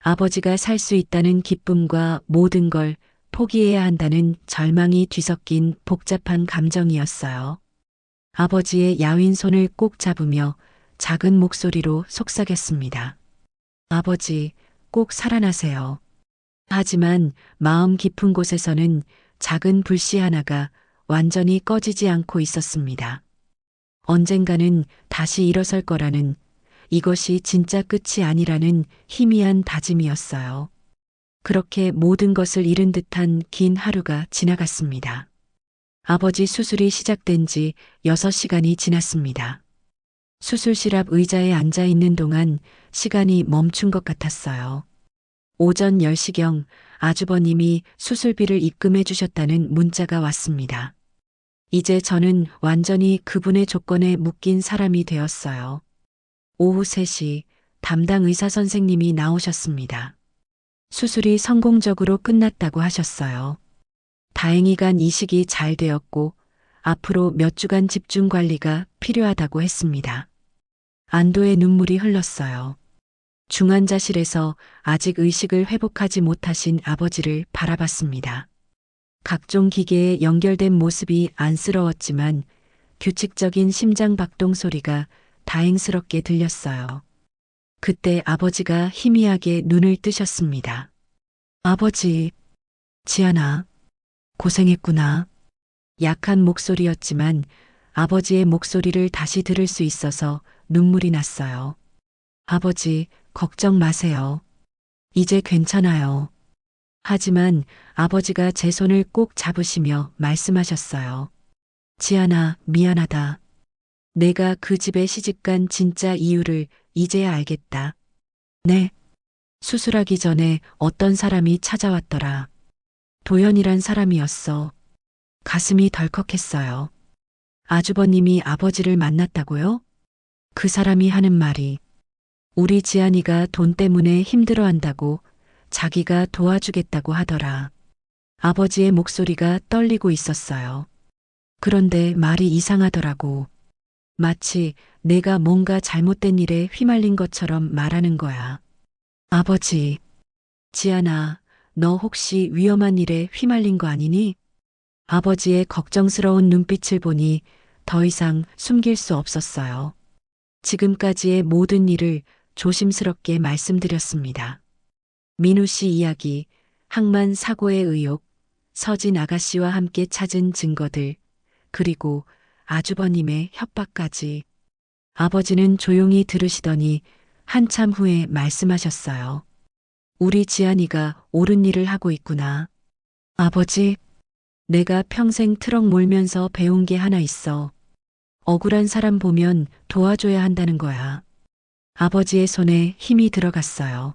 아버지가 살 수 있다는 기쁨과 모든 걸 포기해야 한다는 절망이 뒤섞인 복잡한 감정이었어요. 아버지의 야윈 손을 꼭 잡으며 작은 목소리로 속삭였습니다. 아버지, 꼭 살아나세요. 하지만 마음 깊은 곳에서는 작은 불씨 하나가 완전히 꺼지지 않고 있었습니다. 언젠가는 다시 일어설 거라는, 이것이 진짜 끝이 아니라는 희미한 다짐이었어요. 그렇게 모든 것을 잃은 듯한 긴 하루가 지나갔습니다. 아버지 수술이 시작된 지 6시간이 지났습니다. 수술실 앞 의자에 앉아 있는 동안 시간이 멈춘 것 같았어요. 오전 10시경 아주버님이 수술비를 입금해 주셨다는 문자가 왔습니다. 이제 저는 완전히 그분의 조건에 묶인 사람이 되었어요. 오후 3시 담당 의사 선생님이 나오셨습니다. 수술이 성공적으로 끝났다고 하셨어요. 다행히 간 이식이 잘 되었고 앞으로 몇 주간 집중 관리가 필요하다고 했습니다. 안도의 눈물이 흘렀어요. 중환자실에서 아직 의식을 회복하지 못하신 아버지를 바라봤습니다. 각종 기계에 연결된 모습이 안쓰러웠지만 규칙적인 심장 박동 소리가 다행스럽게 들렸어요. 그때 아버지가 희미하게 눈을 뜨셨습니다. 아버지, 지안아, 고생했구나. 약한 목소리였지만 아버지의 목소리를 다시 들을 수 있어서 눈물이 났어요. 아버지, 걱정 마세요. 이제 괜찮아요. 하지만 아버지가 제 손을 꼭 잡으시며 말씀하셨어요. 지안아, 미안하다. 내가 그 집에 시집간 진짜 이유를 이제야 알겠다. 네. 수술하기 전에 어떤 사람이 찾아왔더라. 도연이란 사람이었어. 가슴이 덜컥했어요. 아주버님이 아버지를 만났다고요? 그 사람이 하는 말이 우리 지안이가 돈 때문에 힘들어한다고 자기가 도와주겠다고 하더라. 아버지의 목소리가 떨리고 있었어요. 그런데 말이 이상하더라고. 마치 내가 뭔가 잘못된 일에 휘말린 것처럼 말하는 거야. 아버지, 지안아, 너 혹시 위험한 일에 휘말린 거 아니니? 아버지의 걱정스러운 눈빛을 보니 더 이상 숨길 수 없었어요. 지금까지의 모든 일을 조심스럽게 말씀드렸습니다. 민우 씨 이야기, 항만 사고의 의혹, 서진 아가씨와 함께 찾은 증거들, 그리고 아주버님의 협박까지. 아버지는 조용히 들으시더니 한참 후에 말씀하셨어요. 우리 지안이가 옳은 일을 하고 있구나. 아버지, 내가 평생 트럭 몰면서 배운 게 하나 있어. 억울한 사람 보면 도와줘야 한다는 거야. 아버지의 손에 힘이 들어갔어요.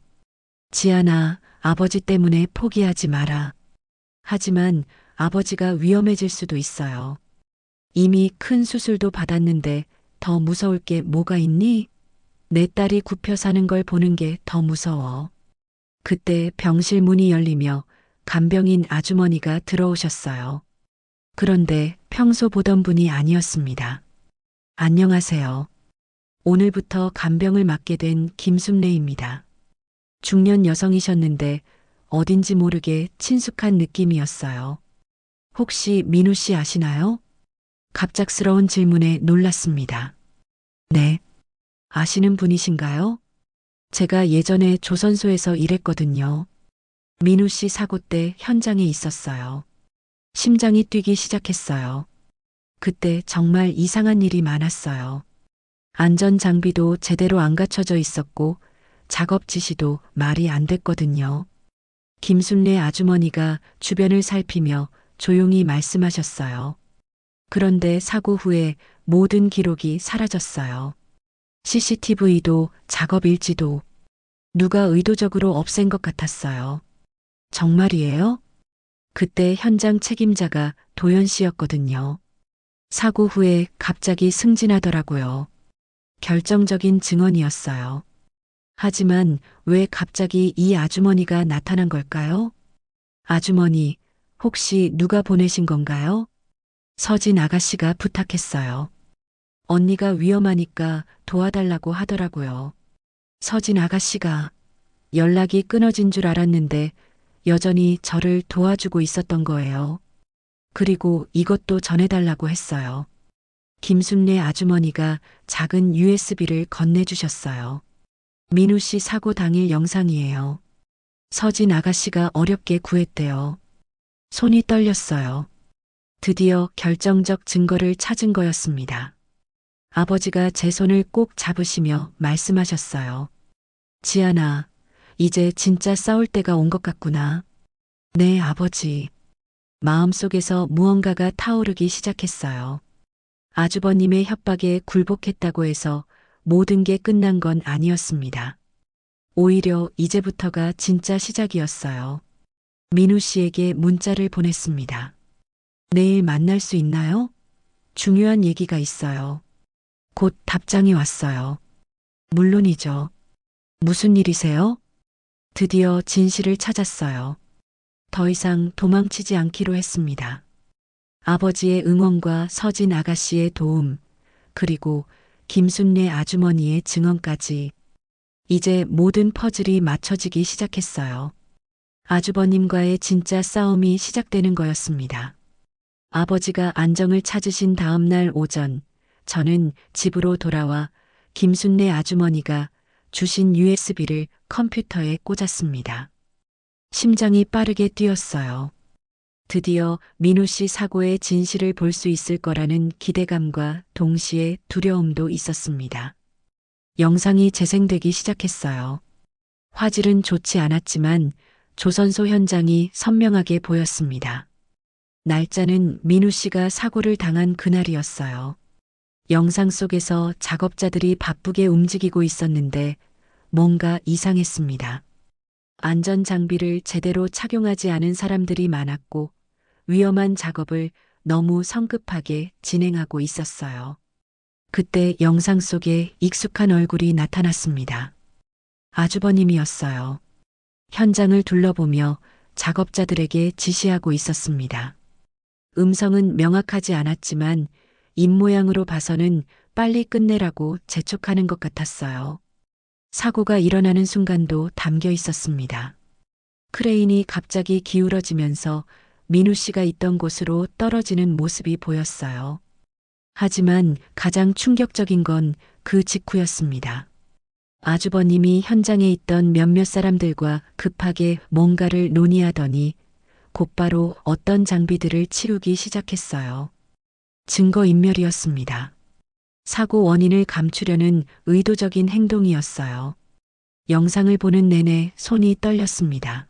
지안아, 아버지 때문에 포기하지 마라. 하지만 아버지가 위험해질 수도 있어요. 이미 큰 수술도 받았는데 더 무서울 게 뭐가 있니? 내 딸이 굽혀 사는 걸 보는 게 더 무서워. 그때 병실 문이 열리며 간병인 아주머니가 들어오셨어요. 그런데 평소 보던 분이 아니었습니다. 안녕하세요. 오늘부터 간병을 맡게 된 김순례입니다. 중년 여성이셨는데 어딘지 모르게 친숙한 느낌이었어요. 혹시 민우 씨 아시나요? 갑작스러운 질문에 놀랐습니다. 네. 아시는 분이신가요? 제가 예전에 조선소에서 일했거든요. 민우 씨 사고 때 현장에 있었어요. 심장이 뛰기 시작했어요. 그때 정말 이상한 일이 많았어요. 안전 장비도 제대로 안 갖춰져 있었고 작업 지시도 말이 안 됐거든요. 김순례 아주머니가 주변을 살피며 조용히 말씀하셨어요. 그런데 사고 후에 모든 기록이 사라졌어요. CCTV도 작업 일지도 누가 의도적으로 없앤 것 같았어요. 정말이에요? 그때 현장 책임자가 도연 씨였거든요. 사고 후에 갑자기 승진하더라고요. 결정적인 증언이었어요. 하지만 왜 갑자기 이 아주머니가 나타난 걸까요? 아주머니, 혹시 누가 보내신 건가요? 서진 아가씨가 부탁했어요. 언니가 위험하니까 도와달라고 하더라고요. 서진 아가씨가 연락이 끊어진 줄 알았는데 여전히 저를 도와주고 있었던 거예요. 그리고 이것도 전해달라고 했어요. 김순례 아주머니가 작은 USB를 건네주셨어요. 민우 씨 사고 당일 영상이에요. 서진 아가씨가 어렵게 구했대요. 손이 떨렸어요. 드디어 결정적 증거를 찾은 거였습니다. 아버지가 제 손을 꼭 잡으시며 말씀하셨어요. 지안아, 이제 진짜 싸울 때가 온 것 같구나. 네, 아버지. 마음속에서 무언가가 타오르기 시작했어요. 아주버님의 협박에 굴복했다고 해서 모든 게 끝난 건 아니었습니다. 오히려 이제부터가 진짜 시작이었어요. 민우 씨에게 문자를 보냈습니다. 내일 만날 수 있나요? 중요한 얘기가 있어요. 곧 답장이 왔어요. 물론이죠. 무슨 일이세요? 드디어 진실을 찾았어요. 더 이상 도망치지 않기로 했습니다. 아버지의 응원과 서진 아가씨의 도움, 그리고 김순례 아주머니의 증언까지 이제 모든 퍼즐이 맞춰지기 시작했어요. 아주버님과의 진짜 싸움이 시작되는 거였습니다. 아버지가 안정을 찾으신 다음 날 오전, 저는 집으로 돌아와 김순례 아주머니가 주신 USB를 컴퓨터에 꽂았습니다. 심장이 빠르게 뛰었어요. 드디어 민우 씨 사고의 진실을 볼 수 있을 거라는 기대감과 동시에 두려움도 있었습니다. 영상이 재생되기 시작했어요. 화질은 좋지 않았지만 조선소 현장이 선명하게 보였습니다. 날짜는 민우 씨가 사고를 당한 그날이었어요. 영상 속에서 작업자들이 바쁘게 움직이고 있었는데 뭔가 이상했습니다. 안전 장비를 제대로 착용하지 않은 사람들이 많았고 위험한 작업을 너무 성급하게 진행하고 있었어요. 그때 영상 속에 익숙한 얼굴이 나타났습니다. 아주버님이었어요. 현장을 둘러보며 작업자들에게 지시하고 있었습니다. 음성은 명확하지 않았지만 입모양으로 봐서는 빨리 끝내라고 재촉하는 것 같았어요. 사고가 일어나는 순간도 담겨 있었습니다. 크레인이 갑자기 기울어지면서 민우 씨가 있던 곳으로 떨어지는 모습이 보였어요. 하지만 가장 충격적인 건 그 직후였습니다. 아주버님이 현장에 있던 몇몇 사람들과 급하게 뭔가를 논의하더니 곧바로 어떤 장비들을 치우기 시작했어요. 증거인멸이었습니다. 사고 원인을 감추려는 의도적인 행동이었어요. 영상을 보는 내내 손이 떨렸습니다.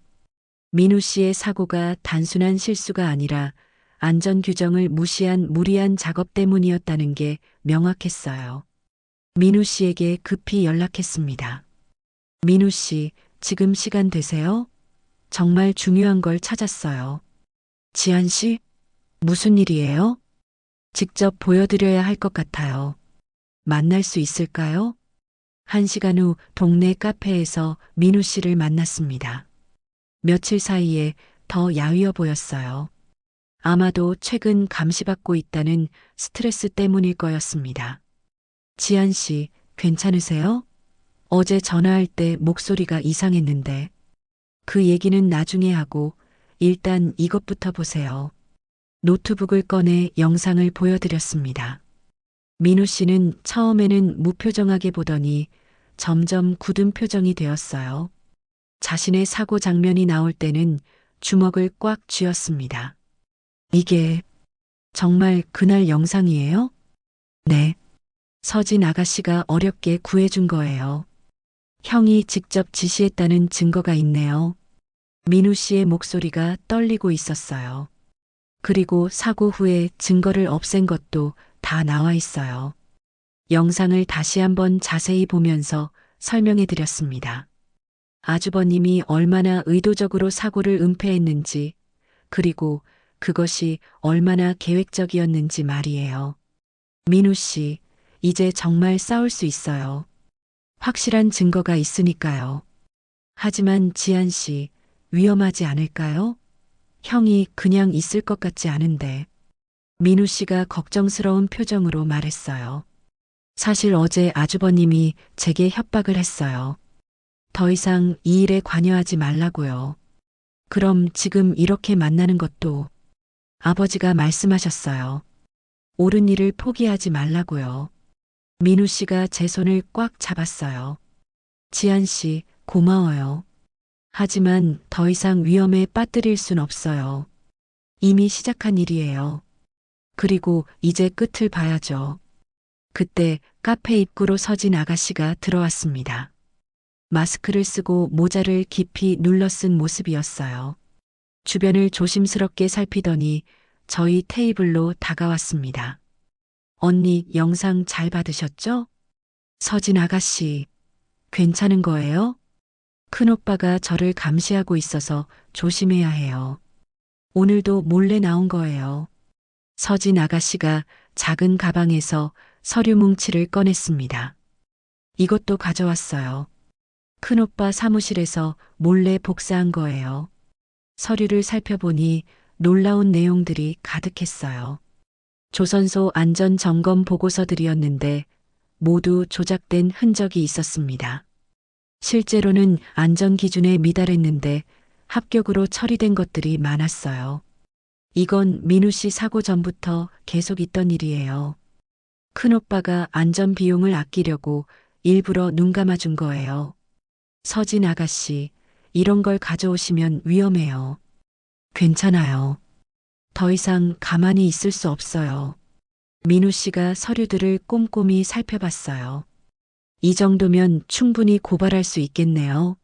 민우 씨의 사고가 단순한 실수가 아니라 안전 규정을 무시한 무리한 작업 때문이었다는 게 명확했어요. 민우 씨에게 급히 연락했습니다. 민우 씨, 지금 시간 되세요? 정말 중요한 걸 찾았어요. 지한 씨, 무슨 일이에요? 직접 보여드려야 할 것 같아요. 만날 수 있을까요? 1시간 후 동네 카페에서 민우 씨를 만났습니다. 며칠 사이에 더 야위어 보였어요. 아마도 최근 감시받고 있다는 스트레스 때문일 거였습니다. 지한 씨, 괜찮으세요? 어제 전화할 때 목소리가 이상했는데. 그 얘기는 나중에 하고 일단 이것부터 보세요. 노트북을 꺼내 영상을 보여드렸습니다. 민우 씨는 처음에는 무표정하게 보더니 점점 굳은 표정이 되었어요. 자신의 사고 장면이 나올 때는 주먹을 꽉 쥐었습니다. 이게 정말 그날 영상이에요? 네. 서진 아가씨가 어렵게 구해준 거예요. 형이 직접 지시했다는 증거가 있네요. 민우 씨의 목소리가 떨리고 있었어요. 그리고 사고 후에 증거를 없앤 것도 다 나와 있어요. 영상을 다시 한번 자세히 보면서 설명해 드렸습니다. 아주버님이 얼마나 의도적으로 사고를 은폐했는지, 그리고 그것이 얼마나 계획적이었는지 말이에요. 민우 씨, 이제 정말 싸울 수 있어요. 확실한 증거가 있으니까요. 하지만 지한 씨, 위험하지 않을까요? 형이 그냥 있을 것 같지 않은데. 민우 씨가 걱정스러운 표정으로 말했어요. 사실 어제 아주버님이 제게 협박을 했어요. 더 이상 이 일에 관여하지 말라고요. 그럼 지금 이렇게 만나는 것도 아버지가 말씀하셨어요. 옳은 일을 포기하지 말라고요. 민우 씨가 제 손을 꽉 잡았어요. 지한 씨, 고마워요. 하지만 더 이상 위험에 빠뜨릴 순 없어요. 이미 시작한 일이에요. 그리고 이제 끝을 봐야죠. 그때 카페 입구로 서진 아가씨가 들어왔습니다. 마스크를 쓰고 모자를 깊이 눌러 쓴 모습이었어요. 주변을 조심스럽게 살피더니 저희 테이블로 다가왔습니다. 언니 영상 잘 받으셨죠? 서진 아가씨, 괜찮은 거예요? 큰오빠가 저를 감시하고 있어서 조심해야 해요. 오늘도 몰래 나온 거예요. 서진 아가씨가 작은 가방에서 서류 뭉치를 꺼냈습니다. 이것도 가져왔어요. 큰오빠 사무실에서 몰래 복사한 거예요. 서류를 살펴보니 놀라운 내용들이 가득했어요. 조선소 안전점검 보고서들이었는데 모두 조작된 흔적이 있었습니다. 실제로는 안전 기준에 미달했는데 합격으로 처리된 것들이 많았어요. 이건 민우 씨 사고 전부터 계속 있던 일이에요. 큰오빠가 안전 비용을 아끼려고 일부러 눈 감아준 거예요. 서진 아가씨, 이런 걸 가져오시면 위험해요. 괜찮아요. 더 이상 가만히 있을 수 없어요. 민우 씨가 서류들을 꼼꼼히 살펴봤어요. 이 정도면 충분히 고발할 수 있겠네요.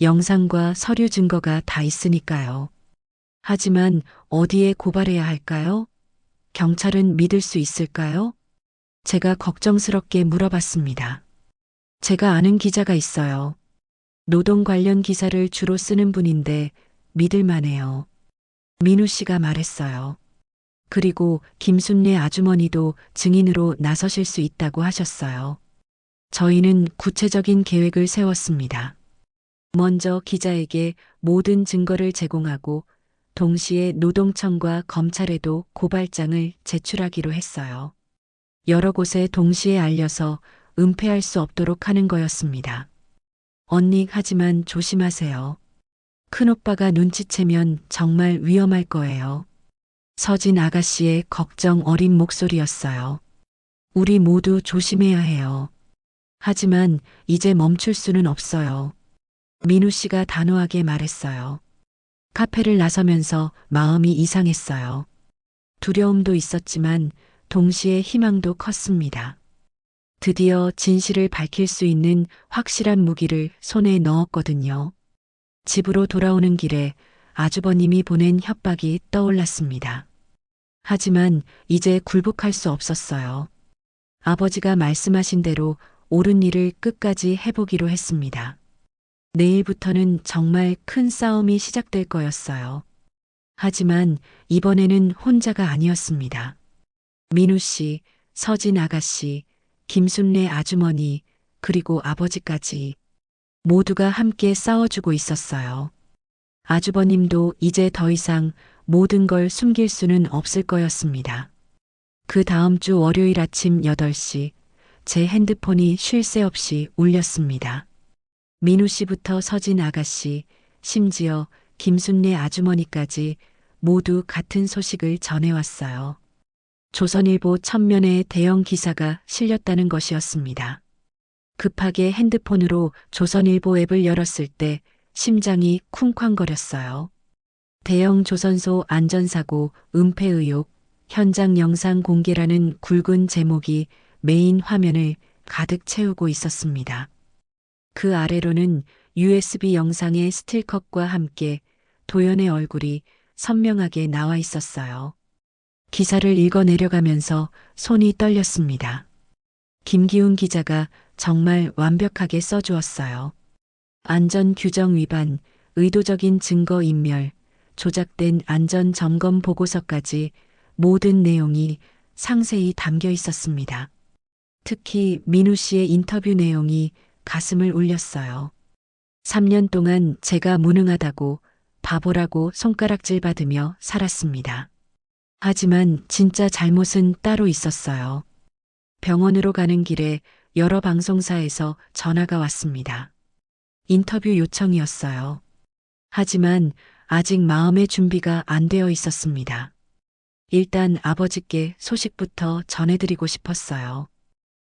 영상과 서류 증거가 다 있으니까요. 하지만 어디에 고발해야 할까요? 경찰은 믿을 수 있을까요? 제가 걱정스럽게 물어봤습니다. 제가 아는 기자가 있어요. 노동 관련 기사를 주로 쓰는 분인데 믿을만해요. 민우 씨가 말했어요. 그리고 김순례 아주머니도 증인으로 나서실 수 있다고 하셨어요. 저희는 구체적인 계획을 세웠습니다. 먼저 기자에게 모든 증거를 제공하고 동시에 노동청과 검찰에도 고발장을 제출하기로 했어요. 여러 곳에 동시에 알려서 은폐할 수 없도록 하는 거였습니다. 언니, 하지만 조심하세요. 큰오빠가 눈치채면 정말 위험할 거예요. 서진 아가씨의 걱정 어린 목소리였어요. 우리 모두 조심해야 해요. 하지만 이제 멈출 수는 없어요. 민우 씨가 단호하게 말했어요. 카페를 나서면서 마음이 이상했어요. 두려움도 있었지만 동시에 희망도 컸습니다. 드디어 진실을 밝힐 수 있는 확실한 무기를 손에 넣었거든요. 집으로 돌아오는 길에 아주버님이 보낸 협박이 떠올랐습니다. 하지만 이제 굴복할 수 없었어요. 아버지가 말씀하신 대로 옳은 일을 끝까지 해보기로 했습니다. 내일부터는 정말 큰 싸움이 시작될 거였어요. 하지만 이번에는 혼자가 아니었습니다. 민우 씨, 서진 아가씨, 김순례 아주머니, 그리고 아버지까지 모두가 함께 싸워주고 있었어요. 아주버님도 이제 더 이상 모든 걸 숨길 수는 없을 거였습니다. 그 다음 주 월요일 아침 8시 제 핸드폰이 쉴 새 없이 울렸습니다. 민우 씨부터 서진 아가씨, 심지어 김순례 아주머니까지 모두 같은 소식을 전해왔어요. 조선일보 첫면에 대형 기사가 실렸다는 것이었습니다. 급하게 핸드폰으로 조선일보 앱을 열었을 때 심장이 쿵쾅거렸어요. 대형 조선소 안전사고 은폐 의혹, 현장 영상 공개라는 굵은 제목이 메인 화면을 가득 채우고 있었습니다. 그 아래로는 USB 영상의 스틸컷과 함께 도연의 얼굴이 선명하게 나와 있었어요. 기사를 읽어 내려가면서 손이 떨렸습니다. 김기훈 기자가 정말 완벽하게 써주었어요. 안전 규정 위반, 의도적인 증거 인멸, 조작된 안전 점검 보고서까지 모든 내용이 상세히 담겨 있었습니다. 특히 민우 씨의 인터뷰 내용이 가슴을 울렸어요. 3년 동안 제가 무능하다고 바보라고 손가락질 받으며 살았습니다. 하지만 진짜 잘못은 따로 있었어요. 병원으로 가는 길에 여러 방송사에서 전화가 왔습니다. 인터뷰 요청이었어요. 하지만 아직 마음의 준비가 안 되어 있었습니다. 일단 아버지께 소식부터 전해드리고 싶었어요.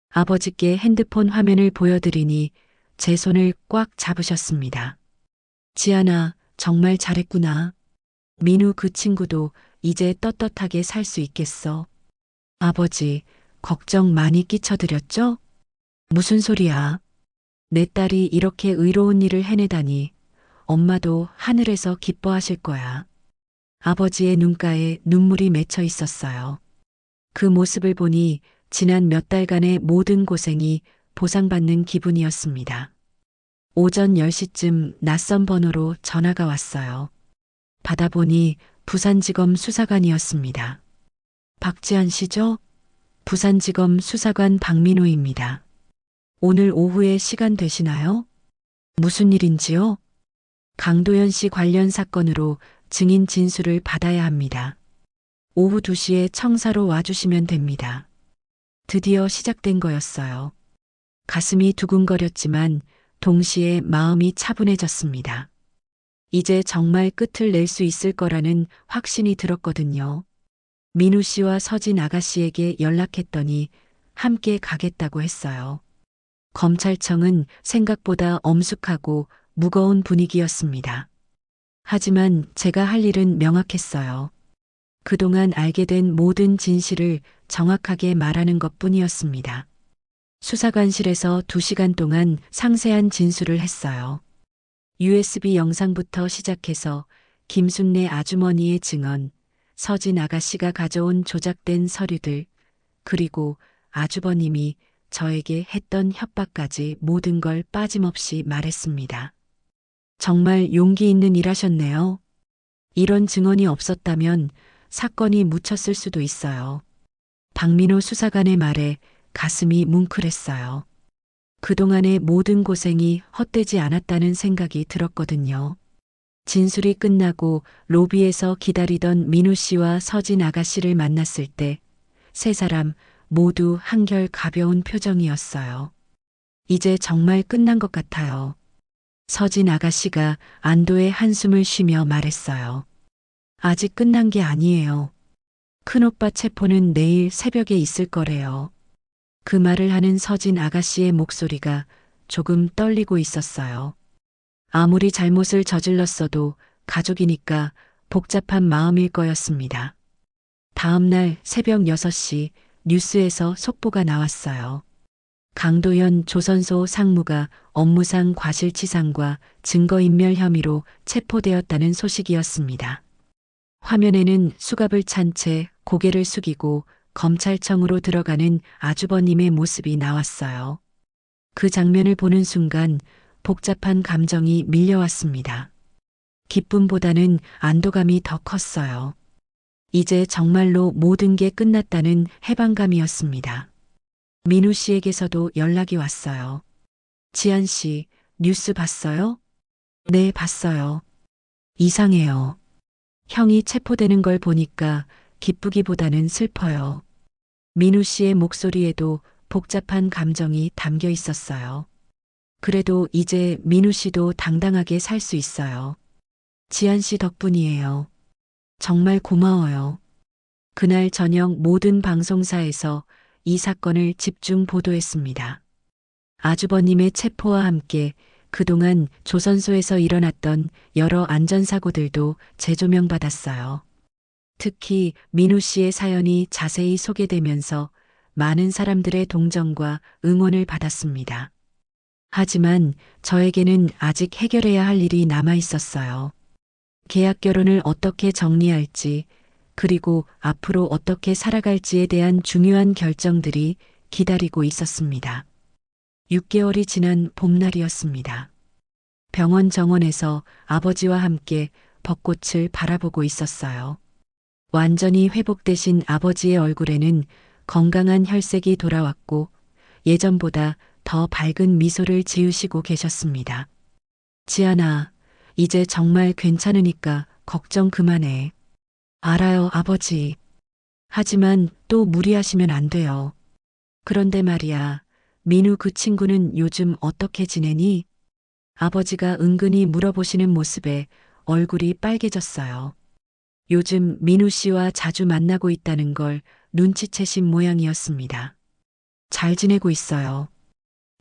아버지께 핸드폰 화면을 보여드리니 제 손을 꽉 잡으셨습니다. 지안아, 정말 잘했구나. 민우 그 친구도 이제 떳떳하게 살 수 있겠어. 아버지, 걱정 많이 끼쳐드렸죠? 무슨 소리야? 내 딸이 이렇게 의로운 일을 해내다니 엄마도 하늘에서 기뻐하실 거야. 아버지의 눈가에 눈물이 맺혀 있었어요. 그 모습을 보니 지난 몇 달간의 모든 고생이 보상받는 기분이었습니다. 오전 10시쯤 낯선 번호로 전화가 왔어요. 받아보니 부산지검 수사관이었습니다. 박지한 씨죠? 부산지검 수사관 박민호입니다. 오늘 오후에 시간 되시나요? 무슨 일인지요? 강도연 씨 관련 사건으로 증인 진술을 받아야 합니다. 오후 2시에 청사로 와주시면 됩니다. 드디어 시작된 거였어요. 가슴이 두근거렸지만 동시에 마음이 차분해졌습니다. 이제 정말 끝을 낼 수 있을 거라는 확신이 들었거든요. 민우 씨와 서진 아가씨에게 연락했더니 함께 가겠다고 했어요. 검찰청은 생각보다 엄숙하고 무거운 분위기였습니다. 하지만 제가 할 일은 명확했어요. 그동안 알게 된 모든 진실을 정확하게 말하는 것 뿐이었습니다. 수사관실에서 2시간 동안 상세한 진술을 했어요. USB 영상부터 시작해서 김순례 아주머니의 증언, 서진 아가씨가 가져온 조작된 서류들, 그리고 아주버님이 저에게 했던 협박까지 모든 걸 빠짐없이 말했습니다. 정말 용기 있는 일 하셨네요. 이런 증언이 없었다면 사건이 묻혔을 수도 있어요. 박민호 수사관의 말에 가슴이 뭉클했어요. 그동안의 모든 고생이 헛되지 않았다는 생각이 들었거든요. 진술이 끝나고 로비에서 기다리던 민우 씨와 서진 아가씨를 만났을 때 세 사람 모두 한결 가벼운 표정이었어요. 이제 정말 끝난 것 같아요. 서진 아가씨가 안도의 한숨을 쉬며 말했어요. 아직 끝난 게 아니에요. 큰오빠 체포는 내일 새벽에 있을 거래요. 그 말을 하는 서진 아가씨의 목소리가 조금 떨리고 있었어요. 아무리 잘못을 저질렀어도 가족이니까 복잡한 마음일 거였습니다. 다음 날 새벽 6시 뉴스에서 속보가 나왔어요. 강도현 조선소 상무가 업무상 과실치상과 증거인멸 혐의로 체포되었다는 소식이었습니다. 화면에는 수갑을 찬 채 고개를 숙이고 검찰청으로 들어가는 아주버님의 모습이 나왔어요. 그 장면을 보는 순간 복잡한 감정이 밀려왔습니다. 기쁨보다는 안도감이 더 컸어요. 이제 정말로 모든 게 끝났다는 해방감이었습니다. 민우 씨에게서도 연락이 왔어요. 지한 씨, 뉴스 봤어요? 네, 봤어요. 이상해요. 형이 체포되는 걸 보니까 기쁘기보다는 슬퍼요. 민우 씨의 목소리에도 복잡한 감정이 담겨 있었어요. 그래도 이제 민우 씨도 당당하게 살 수 있어요. 지한 씨 덕분이에요. 정말 고마워요. 그날 저녁 모든 방송사에서 이 사건을 집중 보도했습니다. 아주버님의 체포와 함께 그동안 조선소에서 일어났던 여러 안전사고들도 재조명받았어요. 특히 민우 씨의 사연이 자세히 소개되면서 많은 사람들의 동정과 응원을 받았습니다. 하지만 저에게는 아직 해결해야 할 일이 남아 있었어요. 계약 결혼을 어떻게 정리할지, 그리고 앞으로 어떻게 살아갈지에 대한 중요한 결정들이 기다리고 있었습니다. 6개월이 지난 봄날이었습니다. 병원 정원에서 아버지와 함께 벚꽃을 바라보고 있었어요. 완전히 회복되신 아버지의 얼굴에는 건강한 혈색이 돌아왔고 예전보다 더 밝은 미소를 지으시고 계셨습니다. 지안아, 이제 정말 괜찮으니까 걱정 그만해. 알아요, 아버지. 하지만 또 무리하시면 안 돼요. 그런데 말이야, 민우 그 친구는 요즘 어떻게 지내니? 아버지가 은근히 물어보시는 모습에 얼굴이 빨개졌어요. 요즘 민우 씨와 자주 만나고 있다는 걸 눈치채신 모양이었습니다. 잘 지내고 있어요.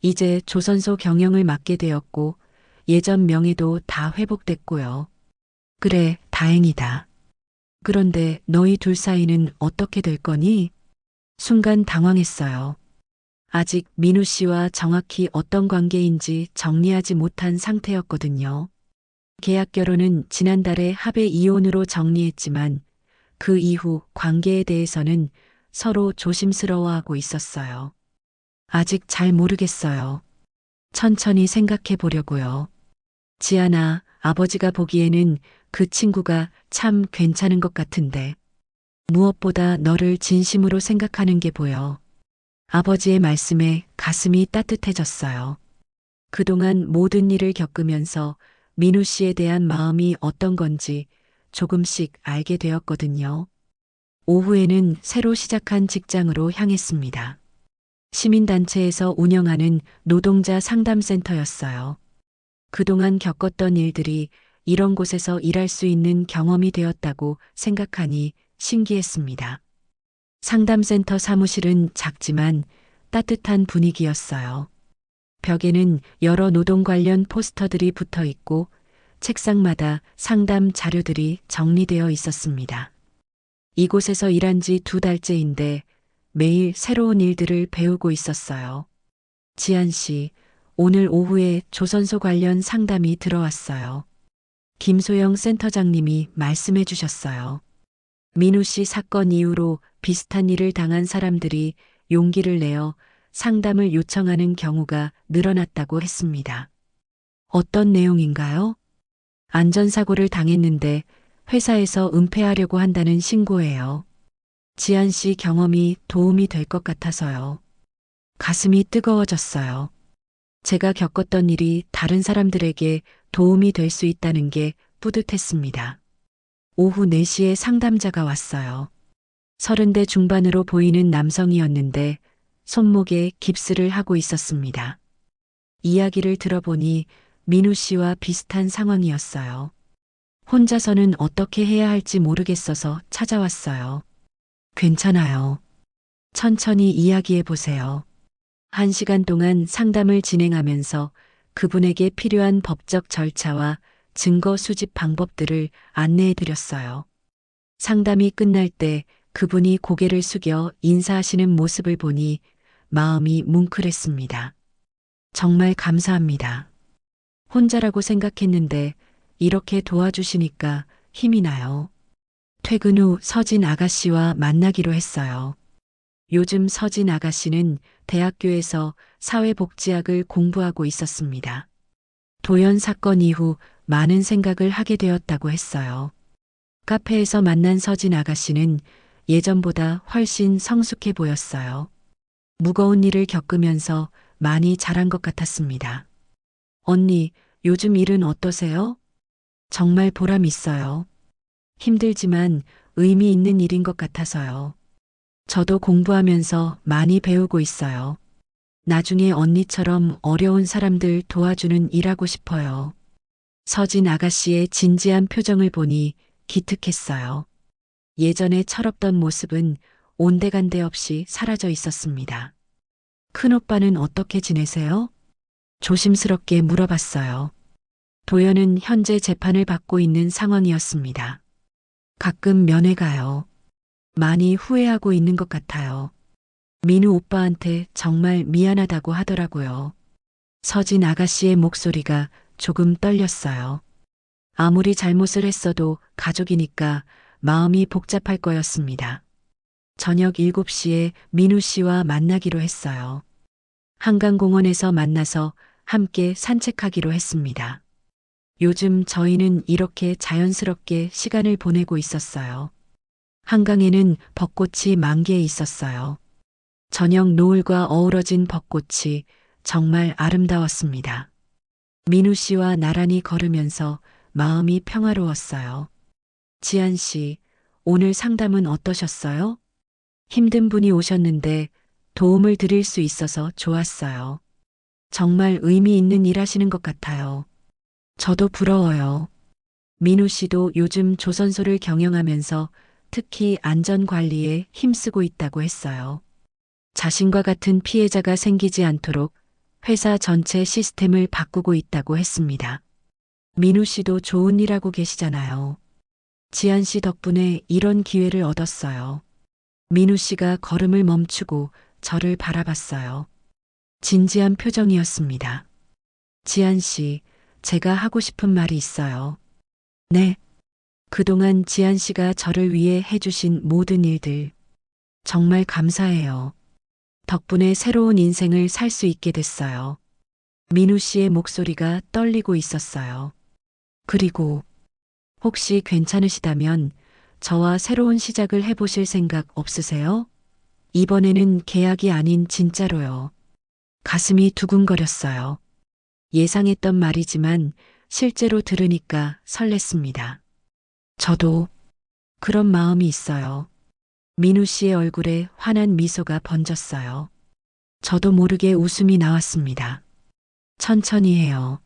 이제 조선소 경영을 맡게 되었고 예전 명예도 다 회복됐고요. 그래, 다행이다. 그런데 너희 둘 사이는 어떻게 될 거니? 순간 당황했어요. 아직 민우 씨와 정확히 어떤 관계인지 정리하지 못한 상태였거든요. 계약 결혼은 지난달에 합의 이혼으로 정리했지만 그 이후 관계에 대해서는 서로 조심스러워하고 있었어요. 아직 잘 모르겠어요. 천천히 생각해 보려고요. 지안아, 아버지가 보기에는 그 친구가 참 괜찮은 것 같은데. 무엇보다 너를 진심으로 생각하는 게 보여. 아버지의 말씀에 가슴이 따뜻해졌어요. 그동안 모든 일을 겪으면서 민우 씨에 대한 마음이 어떤 건지 조금씩 알게 되었거든요. 오후에는 새로 시작한 직장으로 향했습니다. 시민단체에서 운영하는 노동자 상담센터였어요. 그동안 겪었던 일들이 이런 곳에서 일할 수 있는 경험이 되었다고 생각하니 신기했습니다. 상담센터 사무실은 작지만 따뜻한 분위기였어요. 벽에는 여러 노동 관련 포스터들이 붙어 있고 책상마다 상담 자료들이 정리되어 있었습니다. 이곳에서 일한 지 2달째인데 매일 새로운 일들을 배우고 있었어요. 지한 씨, 오늘 오후에 조선소 관련 상담이 들어왔어요. 김소영 센터장님이 말씀해 주셨어요. 민우 씨 사건 이후로 비슷한 일을 당한 사람들이 용기를 내어 상담을 요청하는 경우가 늘어났다고 했습니다. 어떤 내용인가요? 안전사고를 당했는데 회사에서 은폐하려고 한다는 신고예요. 지한 씨 경험이 도움이 될 것 같아서요. 가슴이 뜨거워졌어요. 제가 겪었던 일이 다른 사람들에게 도움이 될 수 있다는 게 뿌듯했습니다. 오후 4시에 상담자가 왔어요. 30대 중반으로 보이는 남성이었는데 손목에 깁스를 하고 있었습니다. 이야기를 들어보니 민우 씨와 비슷한 상황이었어요. 혼자서는 어떻게 해야 할지 모르겠어서 찾아왔어요. 괜찮아요. 천천히 이야기해 보세요. 1시간 동안 상담을 진행하면서 그분에게 필요한 법적 절차와 증거 수집 방법들을 안내해 드렸어요. 상담이 끝날 때 그분이 고개를 숙여 인사하시는 모습을 보니 마음이 뭉클했습니다. 정말 감사합니다. 혼자라고 생각했는데 이렇게 도와주시니까 힘이 나요. 퇴근 후 서진 아가씨와 만나기로 했어요. 요즘 서진 아가씨는 대학교에서 사회복지학을 공부하고 있었습니다. 도연 사건 이후 많은 생각을 하게 되었다고 했어요. 카페에서 만난 서진 아가씨는 예전보다 훨씬 성숙해 보였어요. 무거운 일을 겪으면서 많이 자란 것 같았습니다. 언니, 요즘 일은 어떠세요? 정말 보람 있어요. 힘들지만 의미 있는 일인 것 같아서요. 저도 공부하면서 많이 배우고 있어요. 나중에 언니처럼 어려운 사람들 도와주는 일하고 싶어요. 서진 아가씨의 진지한 표정을 보니 기특했어요. 예전에 철없던 모습은 온데간데 없이 사라져 있었습니다. 큰오빠는 어떻게 지내세요? 조심스럽게 물어봤어요. 도연은 현재 재판을 받고 있는 상황이었습니다. 가끔 면회 가요. 많이 후회하고 있는 것 같아요. 민우 오빠한테 정말 미안하다고 하더라고요. 서진 아가씨의 목소리가 조금 떨렸어요. 아무리 잘못을 했어도 가족이니까 마음이 복잡할 거였습니다. 저녁 7시에 민우 씨와 만나기로 했어요. 한강공원에서 만나서 함께 산책하기로 했습니다. 요즘 저희는 이렇게 자연스럽게 시간을 보내고 있었어요. 한강에는 벚꽃이 만개해 있었어요. 저녁 노을과 어우러진 벚꽃이 정말 아름다웠습니다. 민우 씨와 나란히 걸으면서 마음이 평화로웠어요. 지한 씨, 오늘 상담은 어떠셨어요? 힘든 분이 오셨는데 도움을 드릴 수 있어서 좋았어요. 정말 의미 있는 일 하시는 것 같아요. 저도 부러워요. 민우 씨도 요즘 조선소를 경영하면서 특히 안전관리에 힘쓰고 있다고 했어요. 자신과 같은 피해자가 생기지 않도록 회사 전체 시스템을 바꾸고 있다고 했습니다. 민우 씨도 좋은 일 하고 계시잖아요. 지한 씨 덕분에 이런 기회를 얻었어요. 민우 씨가 걸음을 멈추고 저를 바라봤어요. 진지한 표정이었습니다. 지한 씨, 제가 하고 싶은 말이 있어요. 네. 그동안 지한 씨가 저를 위해 해주신 모든 일들. 정말 감사해요. 덕분에 새로운 인생을 살 수 있게 됐어요. 민우 씨의 목소리가 떨리고 있었어요. 그리고 혹시 괜찮으시다면 저와 새로운 시작을 해보실 생각 없으세요? 이번에는 계약이 아닌 진짜로요. 가슴이 두근거렸어요. 예상했던 말이지만 실제로 들으니까 설렜습니다. 저도 그런 마음이 있어요. 민우 씨의 얼굴에 환한 미소가 번졌어요. 저도 모르게 웃음이 나왔습니다. 천천히 해요.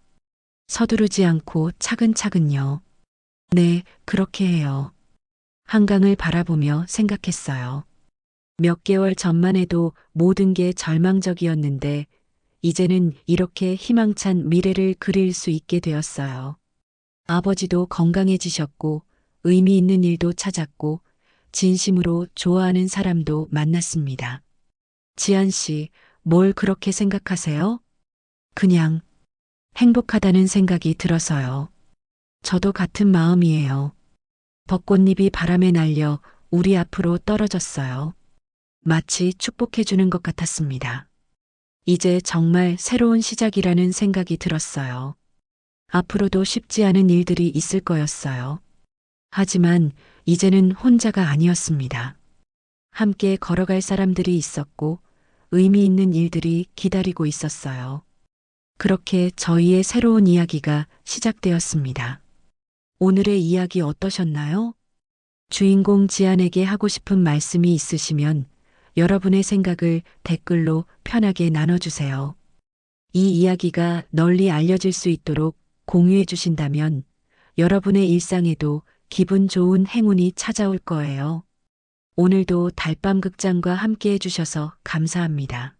서두르지 않고 차근차근요. 네, 그렇게 해요. 한강을 바라보며 생각했어요. 몇 개월 전만 해도 모든 게 절망적이었는데 이제는 이렇게 희망찬 미래를 그릴 수 있게 되었어요. 아버지도 건강해지셨고 의미 있는 일도 찾았고 진심으로 좋아하는 사람도 만났습니다. 지한 씨, 뭘 그렇게 생각하세요? 그냥 행복하다는 생각이 들어서요. 저도 같은 마음이에요. 벚꽃잎이 바람에 날려 우리 앞으로 떨어졌어요. 마치 축복해주는 것 같았습니다. 이제 정말 새로운 시작이라는 생각이 들었어요. 앞으로도 쉽지 않은 일들이 있을 거였어요. 하지만 이제는 혼자가 아니었습니다. 함께 걸어갈 사람들이 있었고 의미 있는 일들이 기다리고 있었어요. 그렇게 저희의 새로운 이야기가 시작되었습니다. 오늘의 이야기 어떠셨나요? 주인공 지안에게 하고 싶은 말씀이 있으시면 여러분의 생각을 댓글로 편하게 나눠주세요. 이 이야기가 널리 알려질 수 있도록 공유해 주신다면 여러분의 일상에도 기분 좋은 행운이 찾아올 거예요. 오늘도 달밤 극장과 함께 해주셔서 감사합니다.